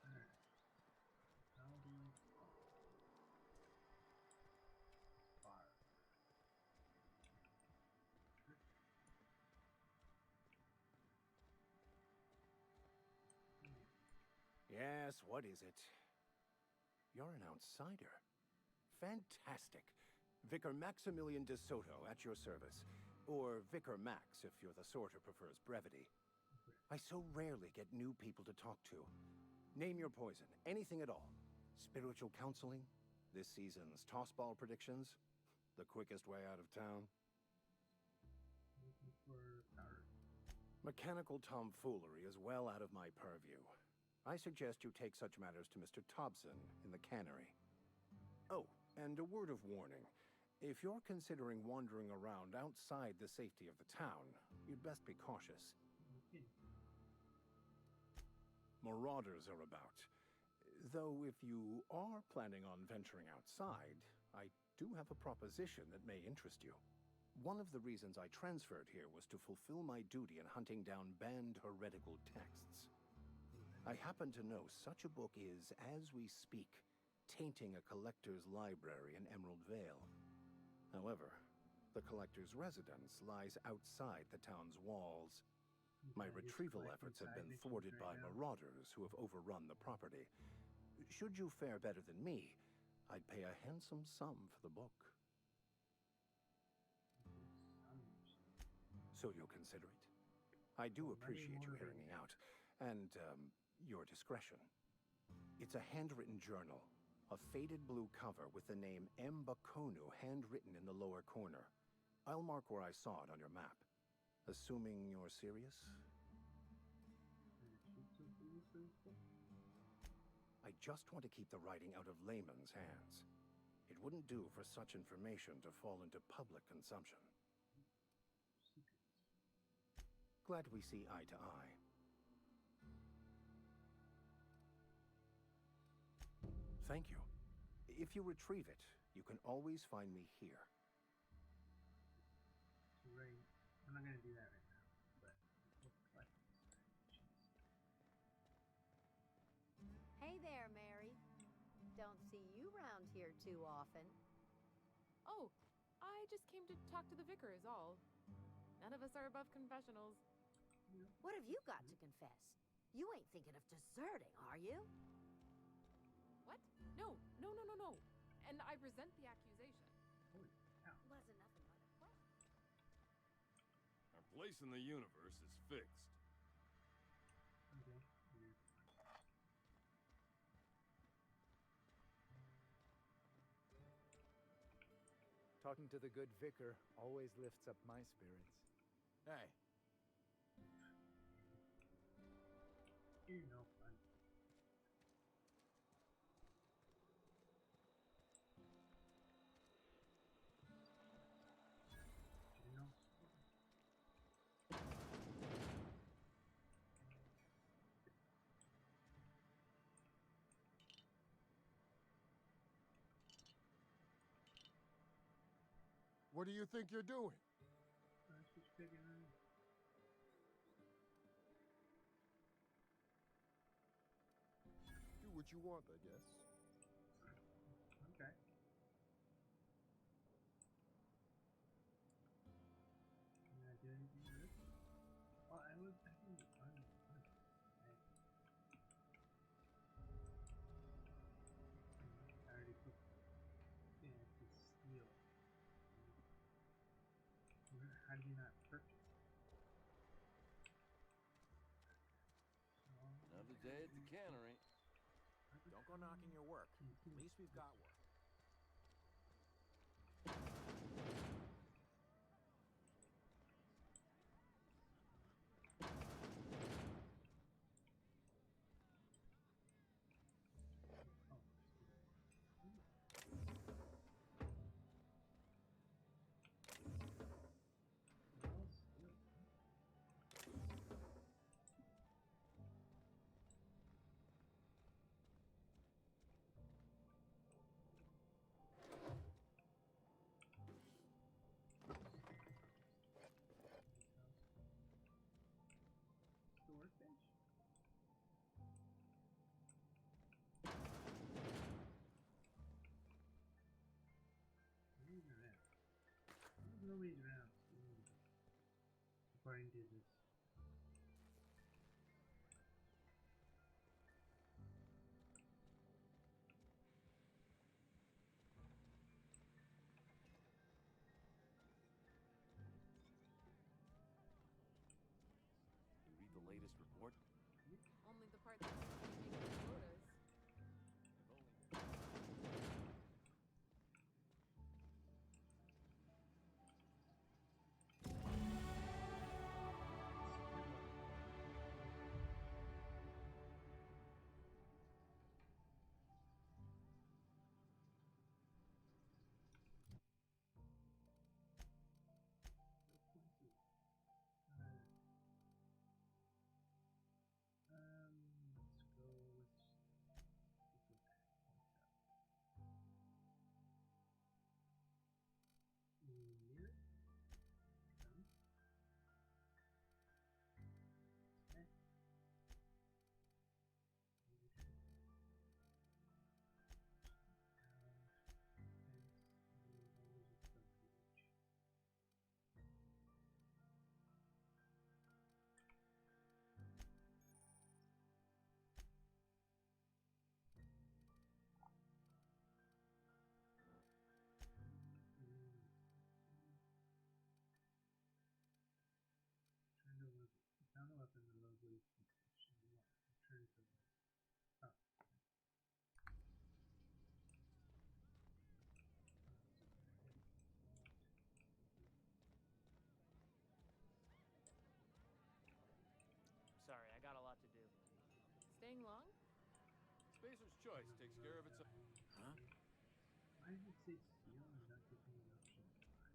Alright. How do I bar? Yes, what is it? You're an outsider. Fantastic. Vicar Maximilian de Soto at your service. Or Vicar Max, if you're the sort who prefers brevity. I so rarely get new people to talk to. Name your poison, anything at all. Spiritual counseling? This season's tossball predictions? The quickest way out of town? Looking for power. Mechanical tomfoolery is well out of my purview. I suggest you take such matters to Mr. Tobson in the cannery. Oh, and a word of warning. If you're considering wandering around outside the safety of the town, you'd best be cautious. Okay. Marauders are about. Though if you are planning on venturing outside, I do have a proposition that may interest you. One of the reasons I transferred here was to fulfill my duty in hunting down banned heretical texts. I happen to know such a book is, as we speak, tainting a collector's library in Emerald Vale. However, the collector's residence lies outside the town's walls. My retrieval efforts have been thwarted by marauders who have overrun the property. Should you fare better than me, I'd pay a handsome sum for the book. So you'll consider it? I do appreciate you hearing me out, and, your discretion. It's a handwritten journal, a faded blue cover with the name M. Bakonu handwritten in the lower corner. I'll mark where I saw it on your map. Assuming you're serious? I just want to keep the writing out of layman's hands. It wouldn't do for such information to fall into public consumption. Glad we see eye to eye. Thank you. If you retrieve it, you can always find me here. Right. I'm not gonna do that right now, but we'll collect this. Hey there, Mary. Don't see you round here too often. Oh, I just came to talk to the vicar is all. None of us are above confessionals. What have you got to confess? You ain't thinking of deserting, are you? What? No. And I resent the accusation. Holy cow. Wasn't nothing but a question. Our place in the universe is fixed. Okay. Weird. Talking to the good vicar always lifts up my spirits. Hey, You're no fun. You're no fun. what do you think you're doing? I was just picking it up. Do what you want, I guess. Okay. Can I do anything with it? Well, I can I already put yeah, to steal. How do you not purchase? Another day at the cannery. Don't go knocking your work. At least we've got work. Swordfish? Nobody's around. Nobody's around. According to this. You read the latest report? Only the part that's making the quotas. staying long? Spacer's Choice takes care of its own. Huh? Why did it say seal and not give me the option to buy?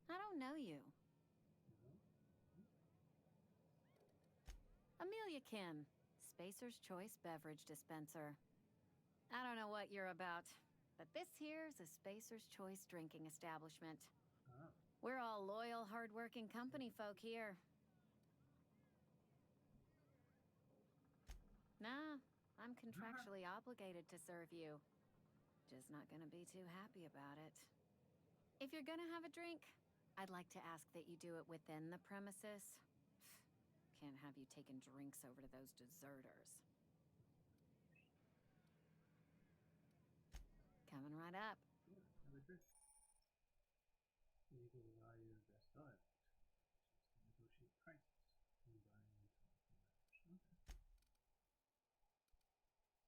I don't know you. Amelia Kim, Spacer's Choice Beverage Dispenser. I don't know what you're about, but this here's a Spacer's Choice drinking establishment. Oh. We're all loyal, hard-working company folk here. Nah, I'm contractually obligated to serve you. Just not gonna be too happy about it. If you're gonna have a drink, I'd like to ask that you do it within the premises. Can't have you taking drinks over to those deserters. Coming right up. Sure, have a drink. You can value the best buy. Just negotiate prices. And buy and talk and okay.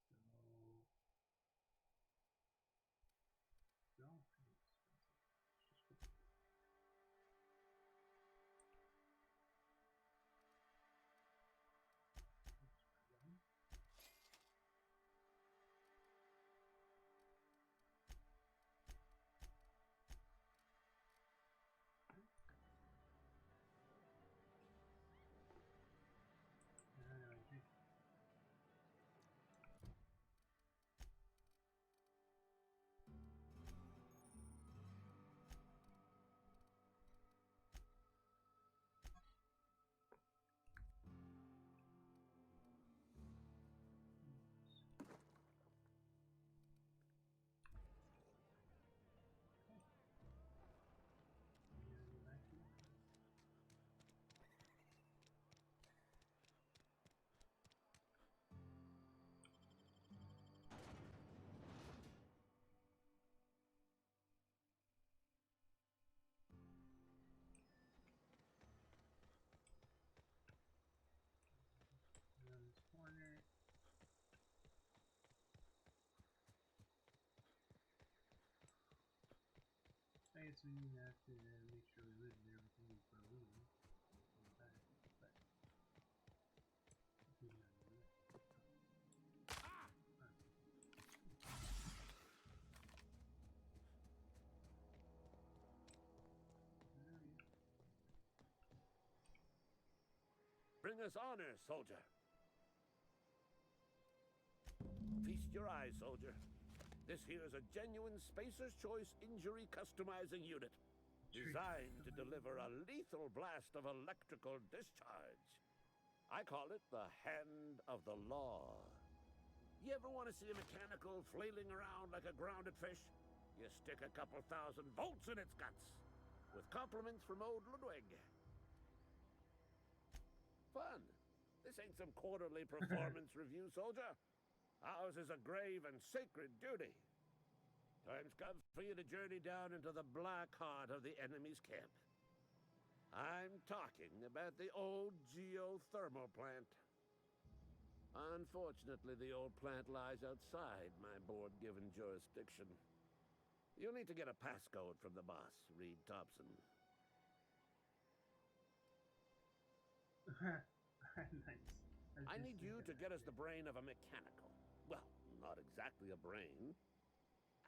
So they're all pretty expensive. It's just good. Corner. I guess we have to make sure we live in everything before we leave. But do not do that. Bring us honor, soldier. Feast your eyes, soldier. This here is a genuine Spacer's Choice injury customizing unit. Designed to deliver a lethal blast of electrical discharge. I call it the Hand of the Law. You ever want to see a mechanical flailing around like a grounded fish? You stick a couple thousand volts in its guts. With compliments from old Ludwig. Fun. This ain't some quarterly performance review, soldier. Ours is a grave and sacred duty. Time's come for you to journey down into the black heart of the enemy's camp. I'm talking about the old geothermal plant. Unfortunately, the old plant lies outside my board-given jurisdiction. You'll need to get a passcode from the boss, Reed Thompson. Nice. I need you to get us the brain of a mechanical. Well, not exactly a brain.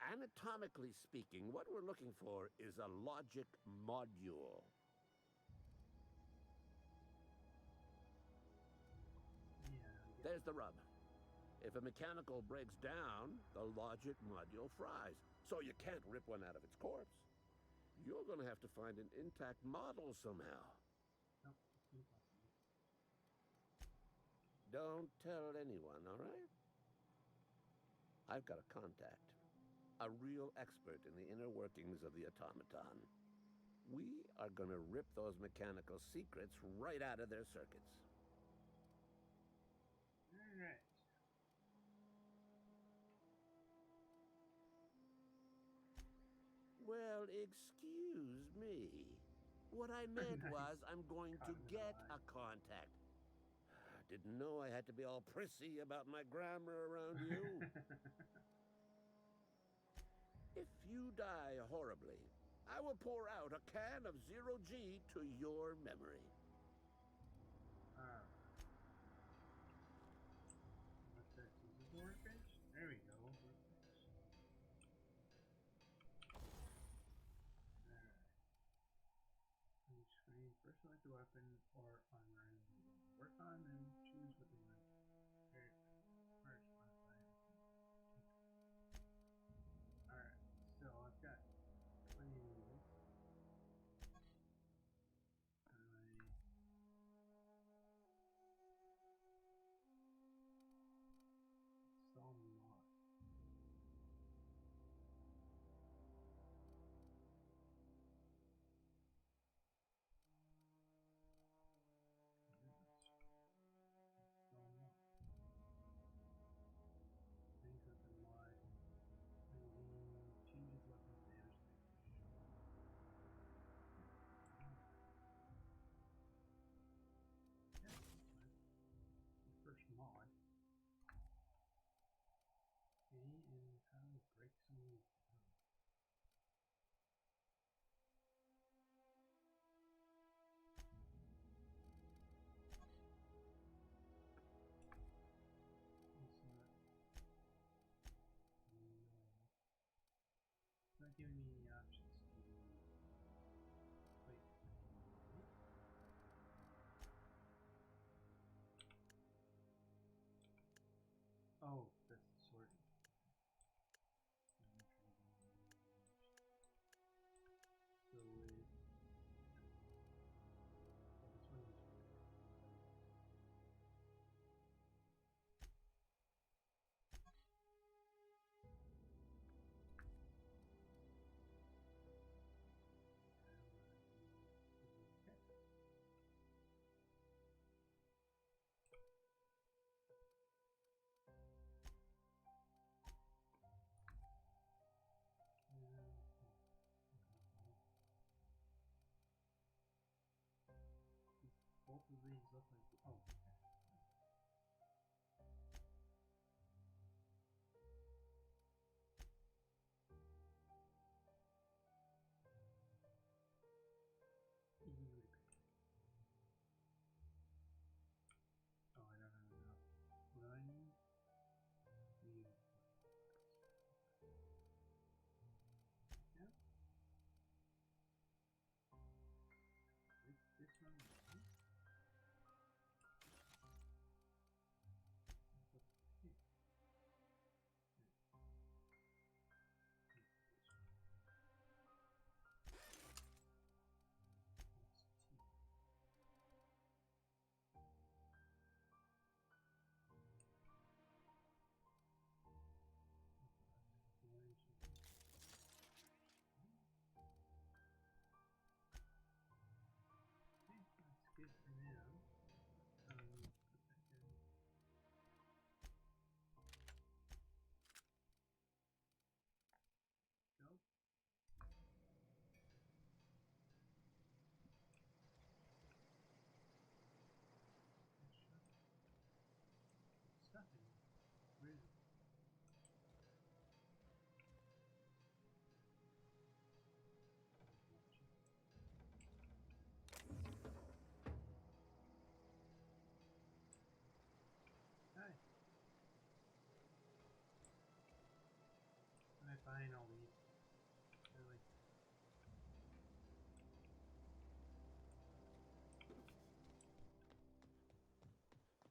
Anatomically speaking, what we're looking for is a logic module. There's the rub. If a mechanical breaks down, the logic module fries. So you can't rip one out of its corpse. You're gonna have to find an intact model somehow. Nope, it's impossible. Don't tell anyone, all right? I've got a contact. A real expert in the inner workings of the automaton. We are gonna rip those mechanical secrets right out of their circuits. Alright. Well, excuse me. What I meant was I'm going to get a contact. Didn't know I had to be all prissy about my grammar around you. If you die horribly, I will pour out a can of Zero G to your memory. First select a weapon or armor and work on, then choose what you want. First modify. Alright, so I've got plenty of these. So mod. Things with the mod. Changes weapon damage. Yeah, the first mod. Okay, and how to break some of these down. It's not giving me any options to wait. Oh, that's the sorting. So it's this one is both of these look like oh okay. Oh, I don't have enough. What do I need? Yeah. Wait, this one. Good for now. Put that in. Go. Stuffing. Where is it? Hi. I find all these. They're like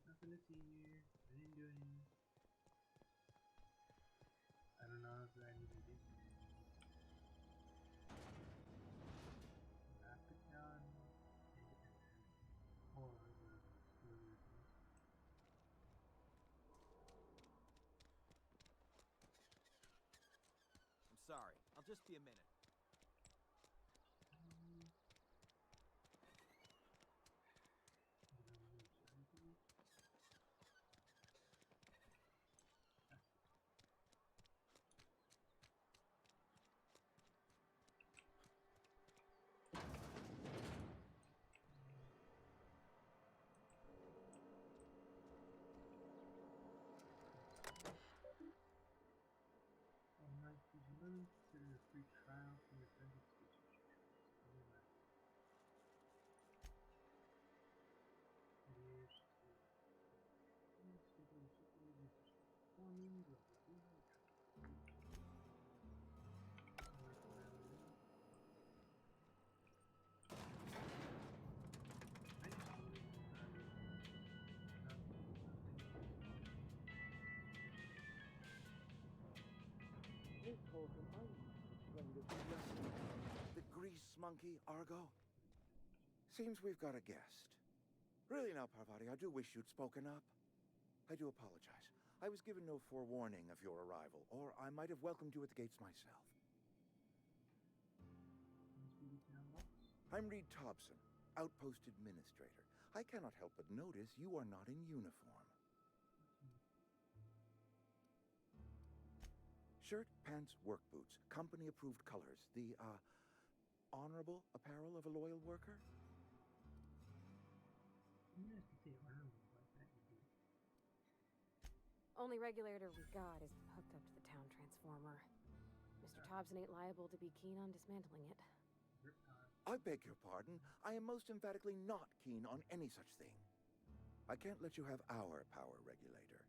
nothing to see here. I didn't do anything. I don't know if I need to do Rapiton or the I'm sorry. I'll just be a minute. Consider a free trial from your friendly station. Here's performing, blah blah blah. Holcomb are you? Playing the video? The grease monkey, Argo? Seems we've got a guest. Really now, Parvati, I do wish you'd spoken up. I do apologize. I was given no forewarning of your arrival, or I might have welcomed you at the gates myself. I'm Reed Thompson, Outpost Administrator. I cannot help but notice you are not in uniform. Shirt, pants, work boots, company-approved colors. The, honorable apparel of a loyal worker? Only regulator we got is hooked up to the town transformer. Mr. Thompson ain't liable to be keen on dismantling it. I beg your pardon. I am most emphatically not keen on any such thing. I can't let you have our power regulator.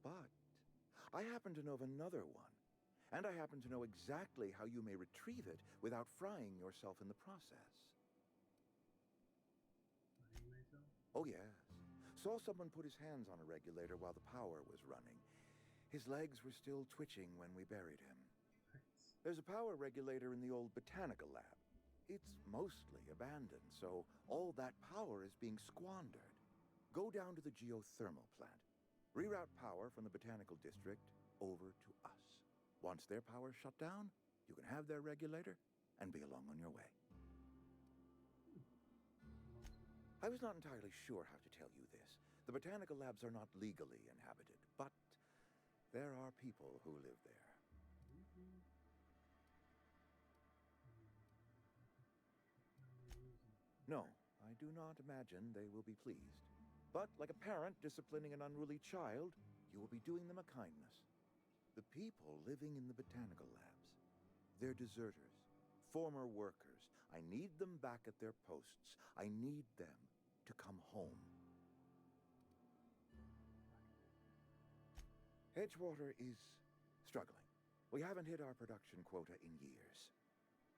But I happen to know of another one. And I happen to know exactly how you may retrieve it without frying yourself in the process. Oh, yes. Saw someone put his hands on a regulator while the power was running. His legs were still twitching when we buried him. There's a power regulator in the old botanical lab. It's mostly abandoned, so all that power is being squandered. Go down to the geothermal plant. Reroute power from the botanical district over to us. Once their power's shut down, you can have their regulator and be along on your way. I was not entirely sure how to tell you this. The botanical labs are not legally inhabited, but there are people who live there. No, I do not imagine they will be pleased. But like a parent disciplining an unruly child, you will be doing them a kindness. The people living in the botanical labs, they're deserters, former workers. I need them back at their posts. I need them to come home. Edgewater is struggling. We haven't hit our production quota in years.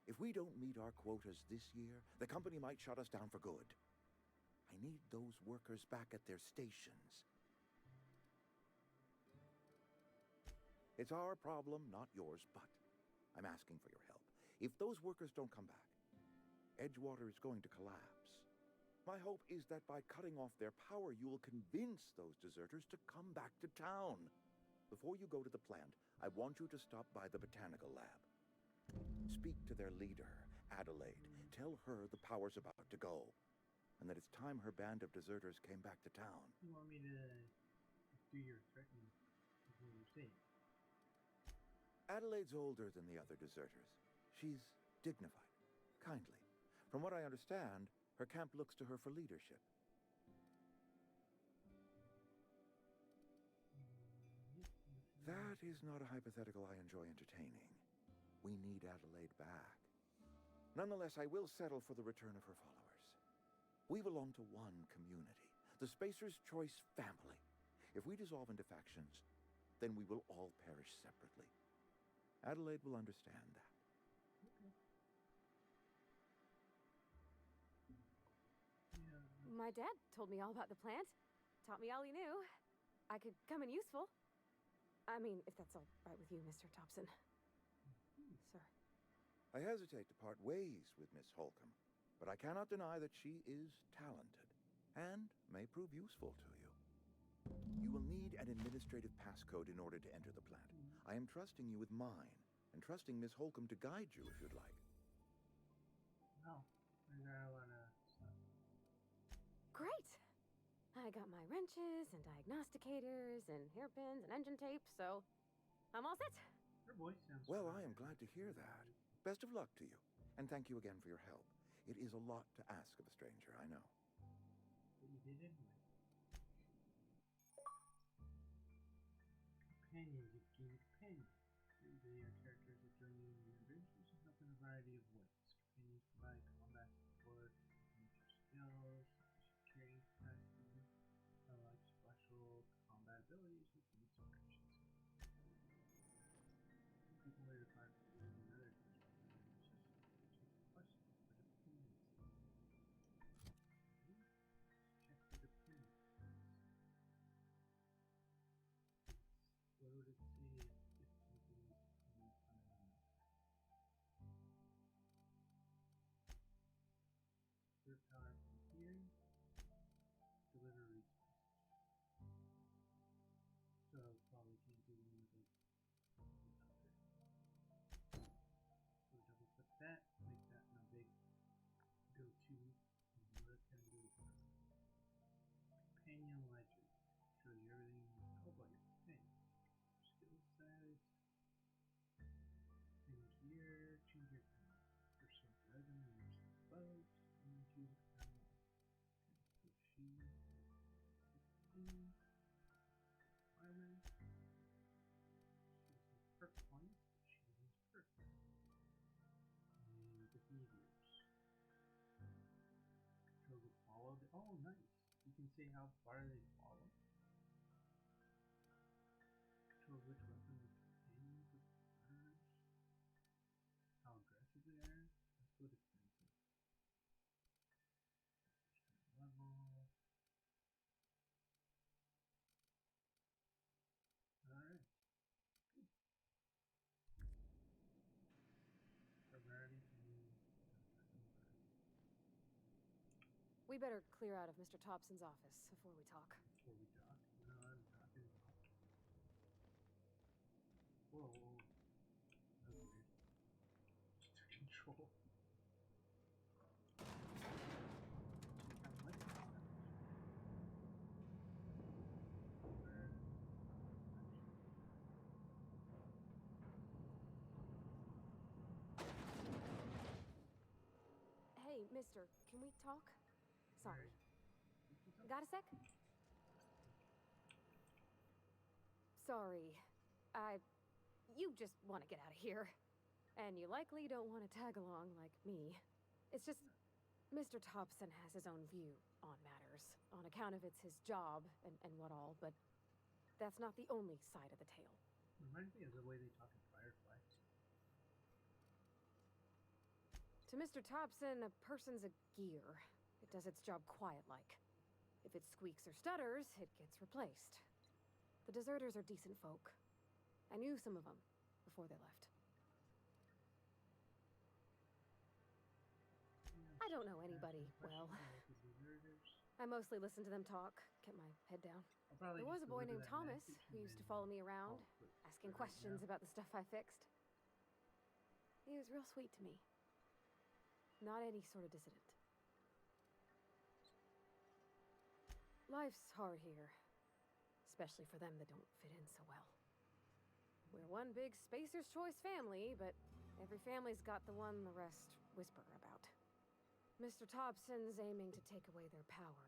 If we don't meet our quotas this year, the company might shut us down for good. I need those workers back at their stations. It's our problem, not yours, but I'm asking for your help. If those workers don't come back, Edgewater is going to collapse. My hope is that by cutting off their power, you will convince those deserters to come back to town. Before you go to the plant, I want you to stop by the botanical lab. Speak to their leader, Adelaide. Tell her the power's about to go, and that it's time her band of deserters came back to town. You want me to do your threatening? Is what you're saying? Adelaide's older than the other deserters. She's dignified, kindly. From what I understand, her camp looks to her for leadership. That is not a hypothetical I enjoy entertaining. We need Adelaide back. Nonetheless, I will settle for the return of her followers. We belong to one community, the Spacer's Choice family. If we dissolve into factions, then we will all perish separately. Adelaide will understand that. My dad told me all about the plant. Taught me all he knew. I could come in useful. I mean, if that's all right with you, Mr. Thompson. Sir. I hesitate to part ways with Miss Holcomb, but I cannot deny that she is talented and may prove useful to you. You will need an administrative passcode in order to enter the plant. I am trusting you with mine, and trusting Miss Holcomb to guide you if you'd like. No, I got a lot of stuff. Great! I got my wrenches and diagnosticators and hairpins and engine tape, so I'm all set. Her voice sounds Well, I am glad to hear that. Best of luck to you, and thank you again for your help. It is a lot to ask of a stranger, I know. But you did anyway. Companions, you gain companions. Usually your characters will join you in your adventures and help in a variety of ways. Companions provide combat support, major skills, carrying capacity, unlike special combat abilities with these functions. Some people may require another What would it say if something is coming from point. She is perfect. And behaviors. Control the follow. Oh, nice. You can say how far they follow. Control which weapon the companions of others. How aggressive they are. Let's go defensive. Level. Alright. Good. Severity and We better clear out of Mr. Thompson's office before we talk. before we talk. No, I'm talking about. Whoa, whoa. That was weird. Just took control. I like that. Hey, mister, can we talk? Sorry. Got a sec? Sorry. You just want to get out of here. And you likely don't want to tag along like me. It's just, Mr. Thompson has his own view on matters, on account of it's his job and what all, but that's not the only side of the tale. Reminds me of the way they talk in Firefly. To Mr. Thompson, a person's a gear. It does its job quiet-like. If it squeaks or stutters, it gets replaced. The deserters are decent folk. I knew some of them before they left. I don't know anybody well. I mostly listened to them talk, kept my head down. There was a boy named Thomas who used to follow me around, asking questions about the stuff I fixed. He was real sweet to me. Not any sort of dissident. Life's hard here, especially for them that don't fit in so well. We're one big Spacer's Choice family, but every family's got the one the rest whisper about. Mr. Thompson's aiming to take away their power.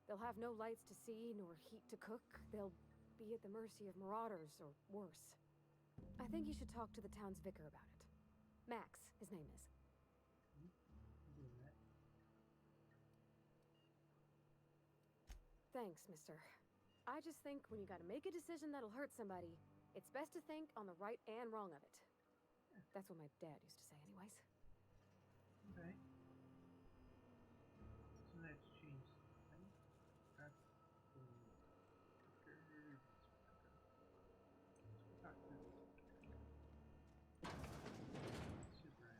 They'll have no lights to see, nor heat to cook. They'll be at the mercy of marauders, or worse. I think you should talk to the town's vicar about it. Max, his name is. Thanks, mister. I just think when you gotta make a decision that'll hurt somebody, it's best to think on the right and wrong of it. That's what my dad used to say anyways. Okay. So let's change something. That's the vicar. Let's talk to this vicar. Super.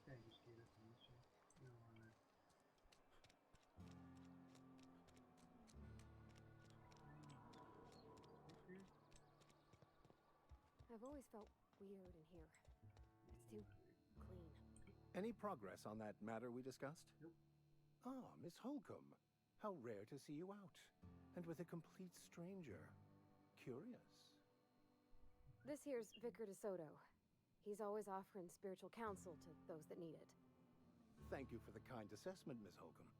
Okay, just gave us a mission. We don't wanna. I've always felt weird in here. It's too clean. Any progress on that matter we discussed? Nope. Ah, Miss Holcomb. How rare to see you out. And with a complete stranger. Curious. This here's Vicar DeSoto. He's always offering spiritual counsel to those that need it. Thank you for the kind assessment, Miss Holcomb.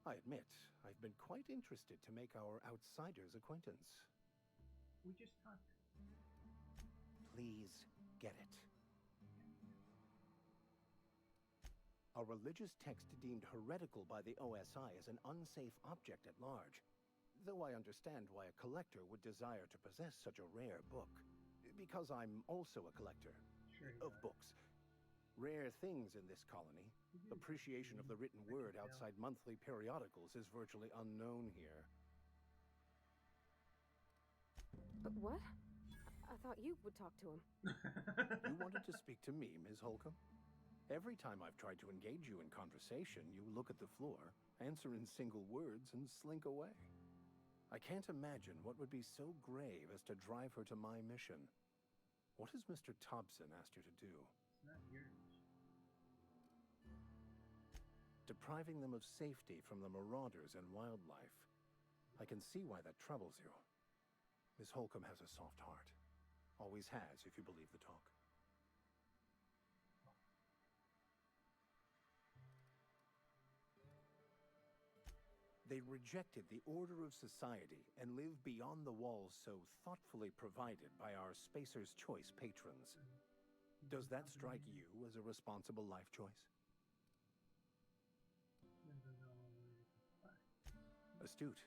I admit, I've been quite interested to make our outsider's acquaintance. We just talked. Please get it. A religious text deemed heretical by the OSI is an unsafe object at large, though I understand why a collector would desire to possess such a rare book. Because I'm also a collector of books. Rare things in this colony. Appreciation of the written word outside monthly periodicals is virtually unknown here. But what? I thought you would talk to him. You wanted to speak to me, Ms. Holcomb? Every time I've tried to engage you in conversation, you look at the floor, answer in single words, and slink away. I can't imagine what would be so grave as to drive her to my mission. What has Mr. Thompson asked you to do? It's not yours. Depriving them of safety from the marauders and wildlife. I can see why that troubles you. Miss Holcomb has a soft heart. Always has, if you believe the talk. They rejected the order of society and live beyond the walls so thoughtfully provided by our Spacer's Choice patrons. Does that strike you as a responsible life choice? Astute.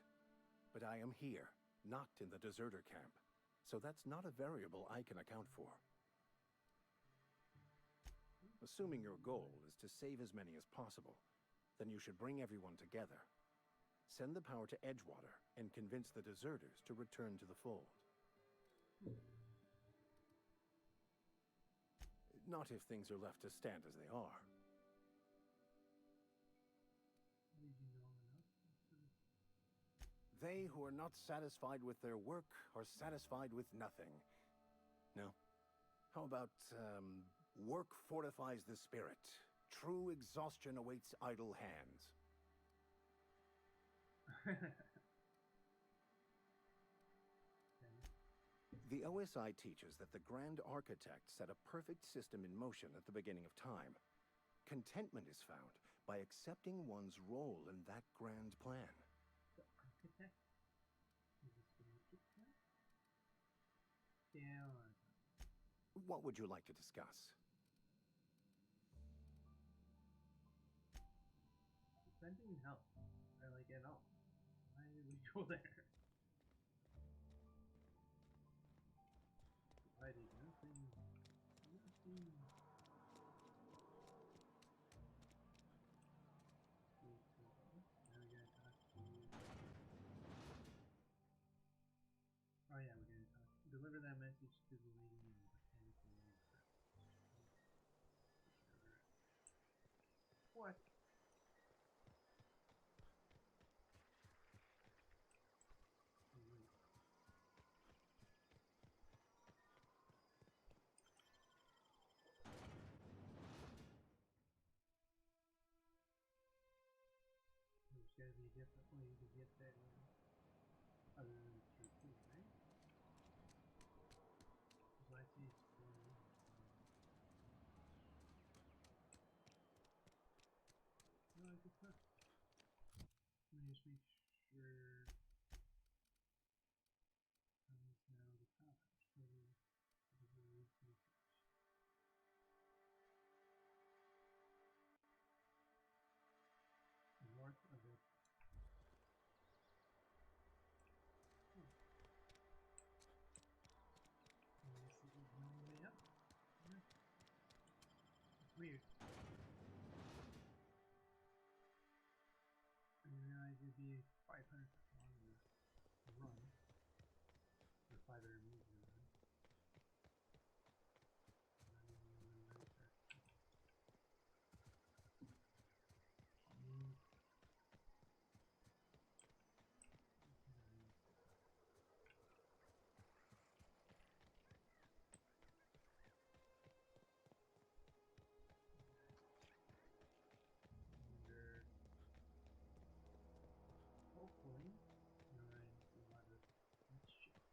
But I am here, not in the deserter camp. So that's not a variable I can account for. Assuming your goal is to save as many as possible, then you should bring everyone together. Send the power to Edgewater and convince the deserters to return to the fold. Not if things are left to stand as they are. They who are not satisfied with their work are satisfied with nothing. No? How about, work fortifies the spirit. True exhaustion awaits idle hands. The OSI teaches that the Grand Architect set a perfect system in motion at the beginning of time. Contentment is found by accepting one's role in that grand plan. The architect? Is this the architect? Yeah. What would you like to discuss? That didn't help. Or like at all. Why did we go there? I did nothing. Nothing. Now we gotta talk to. Oh yeah, we're gonna talk. Deliver that message to the lady in the mechanical repair. What? There's gotta be a different way to get there other than through food, right? Because I see it's going on. No, I guess not. Let me just make sure. It's now the top. North of it. It's weird. I didn't realize it'd be 500 kilometer run. Or 500 meters run. Hopefully, you're in a lot of mixture.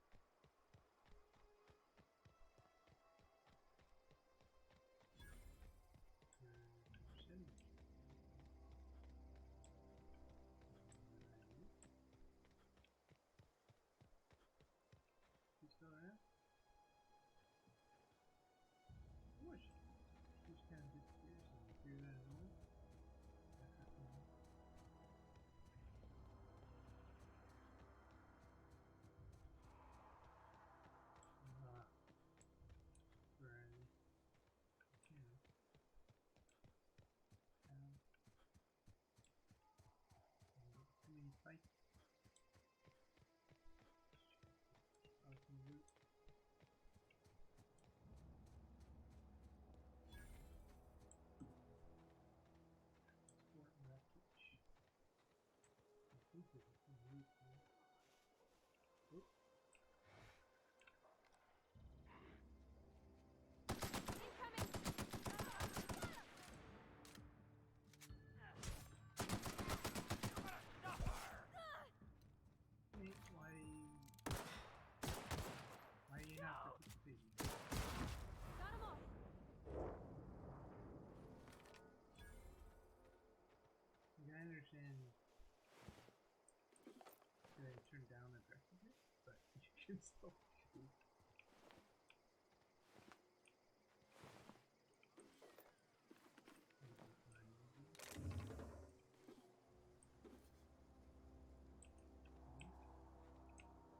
turn down aggressiveness, but you can still shoot.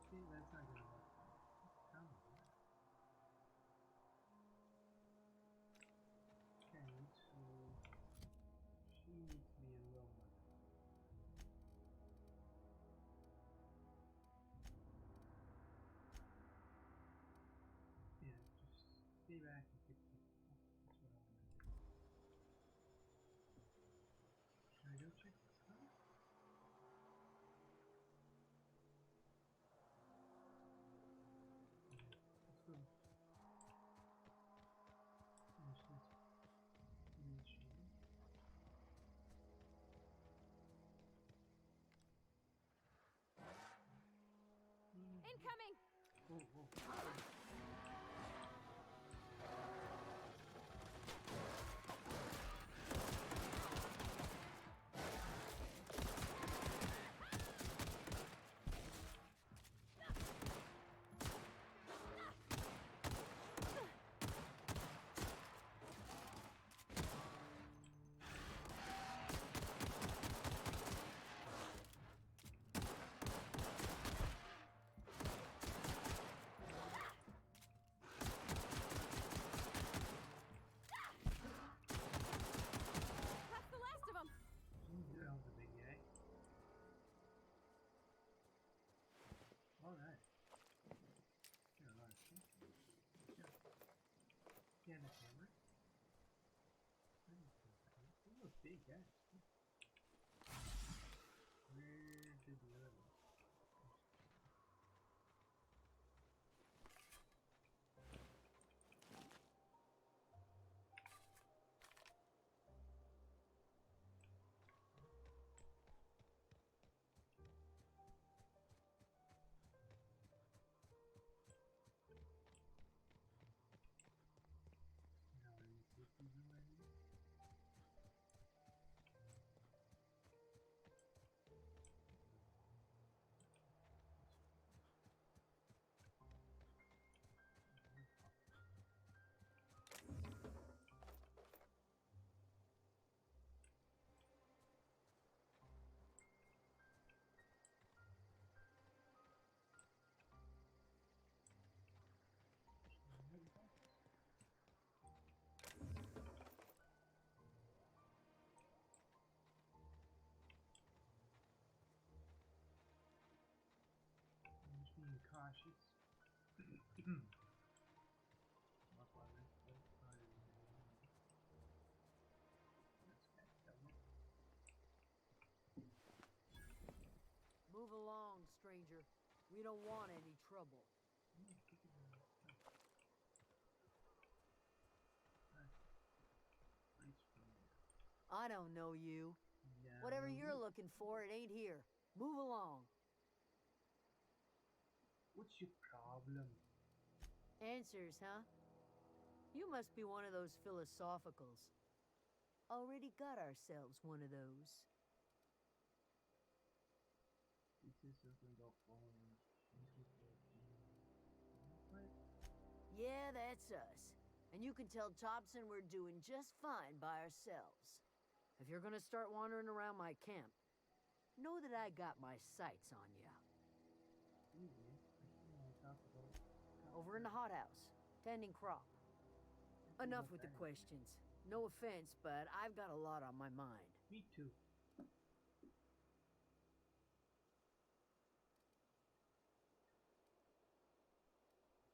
See, that's not gonna work. Come on. Okay, so she needs to be a little more. Yeah, just stay back and pick people up. That's what I want to do. Should I go check this out? Let's go finish this mission. Incoming! Oh, oh. That's the last of them! That was a big guy. Alright. Got a lot of stuff. Yeah, the hammer. Those are big guys. Where did the other one? Now, are you taking them already? I'm just being cautious. Walk on this way. This guy coming. Move along, stranger. We don't want any trouble. I don't know you. Yeah, Whatever well, you're looking for, it ain't here. Move along. what's your problem? Answers, huh? You must be one of those philosophicals. Already got ourselves one of those. It says something about following. What? Yeah, that's us. And you can tell Thompson we're doing just fine by ourselves. If you're gonna start wandering around my camp, know that I got my sights on ya. Easy. I want to talk about Over in the hothouse, tending crop. Enough with the questions. No offense, but I've got a lot on my mind. Me too.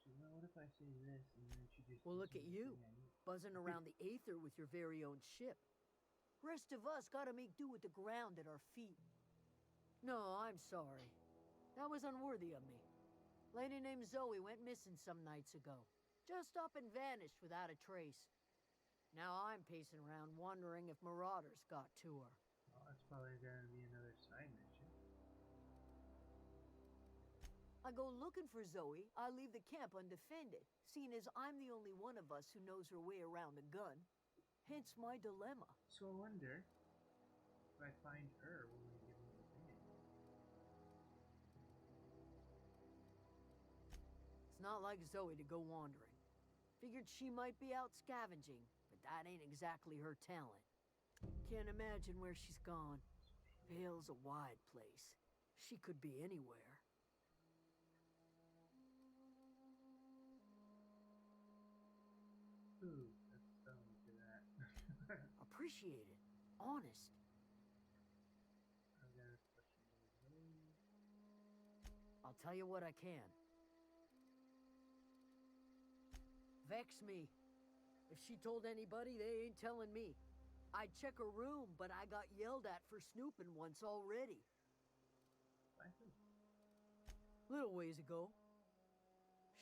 So now what if I say this and then she just Well, gives look me at the you, thing I need? buzzing around the Aether with your very own ship. Rest of us gotta make do with the ground at our feet. No, I'm sorry. That was unworthy of me. Lady named Zoe went missing some nights ago. Just up and vanished without a trace. Now I'm pacing around wondering if marauders got to her. Well, that's probably going to be another side mission. I go looking for Zoe, I leave the camp undefended, seeing as I'm the only one of us who knows her way around a gun. Hence my dilemma. So I wonder if I find her when we give me the thing. not like Zoe to go wandering. Figured she might be out scavenging, but that ain't exactly her talent. Can't imagine where she's gone. Vale's a wide place. She could be anywhere. Ooh, that's sound to that. Appreciate it. Honest. I got a question for you. I'll tell you what I can. Vex me. If she told anybody, they ain't telling me. I'd check her room, but I got yelled at for snooping once already. By who? Little ways ago.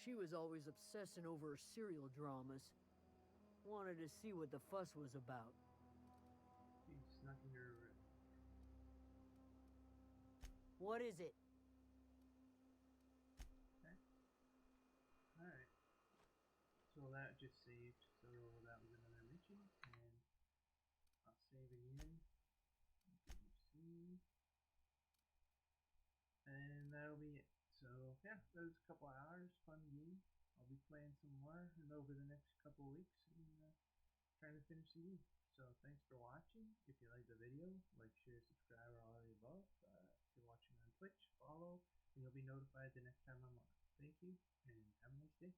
She was always obsessing over her serial dramas. Wanted to see what the fuss was about. She snuck in her room. What is it? Okay. Alright. So that just saved. So that was another mission. And I'll save again. See. And that'll be it. So yeah, that was a couple hours, fun game. I'll be playing some more and over the next couple weeks and trying to finish the game. So thanks for watching. If you like the video, like, share, subscribe, or all of the above. If you're watching on Twitch, follow, and you'll be notified the next time I'm on. Thank you, and have a nice day.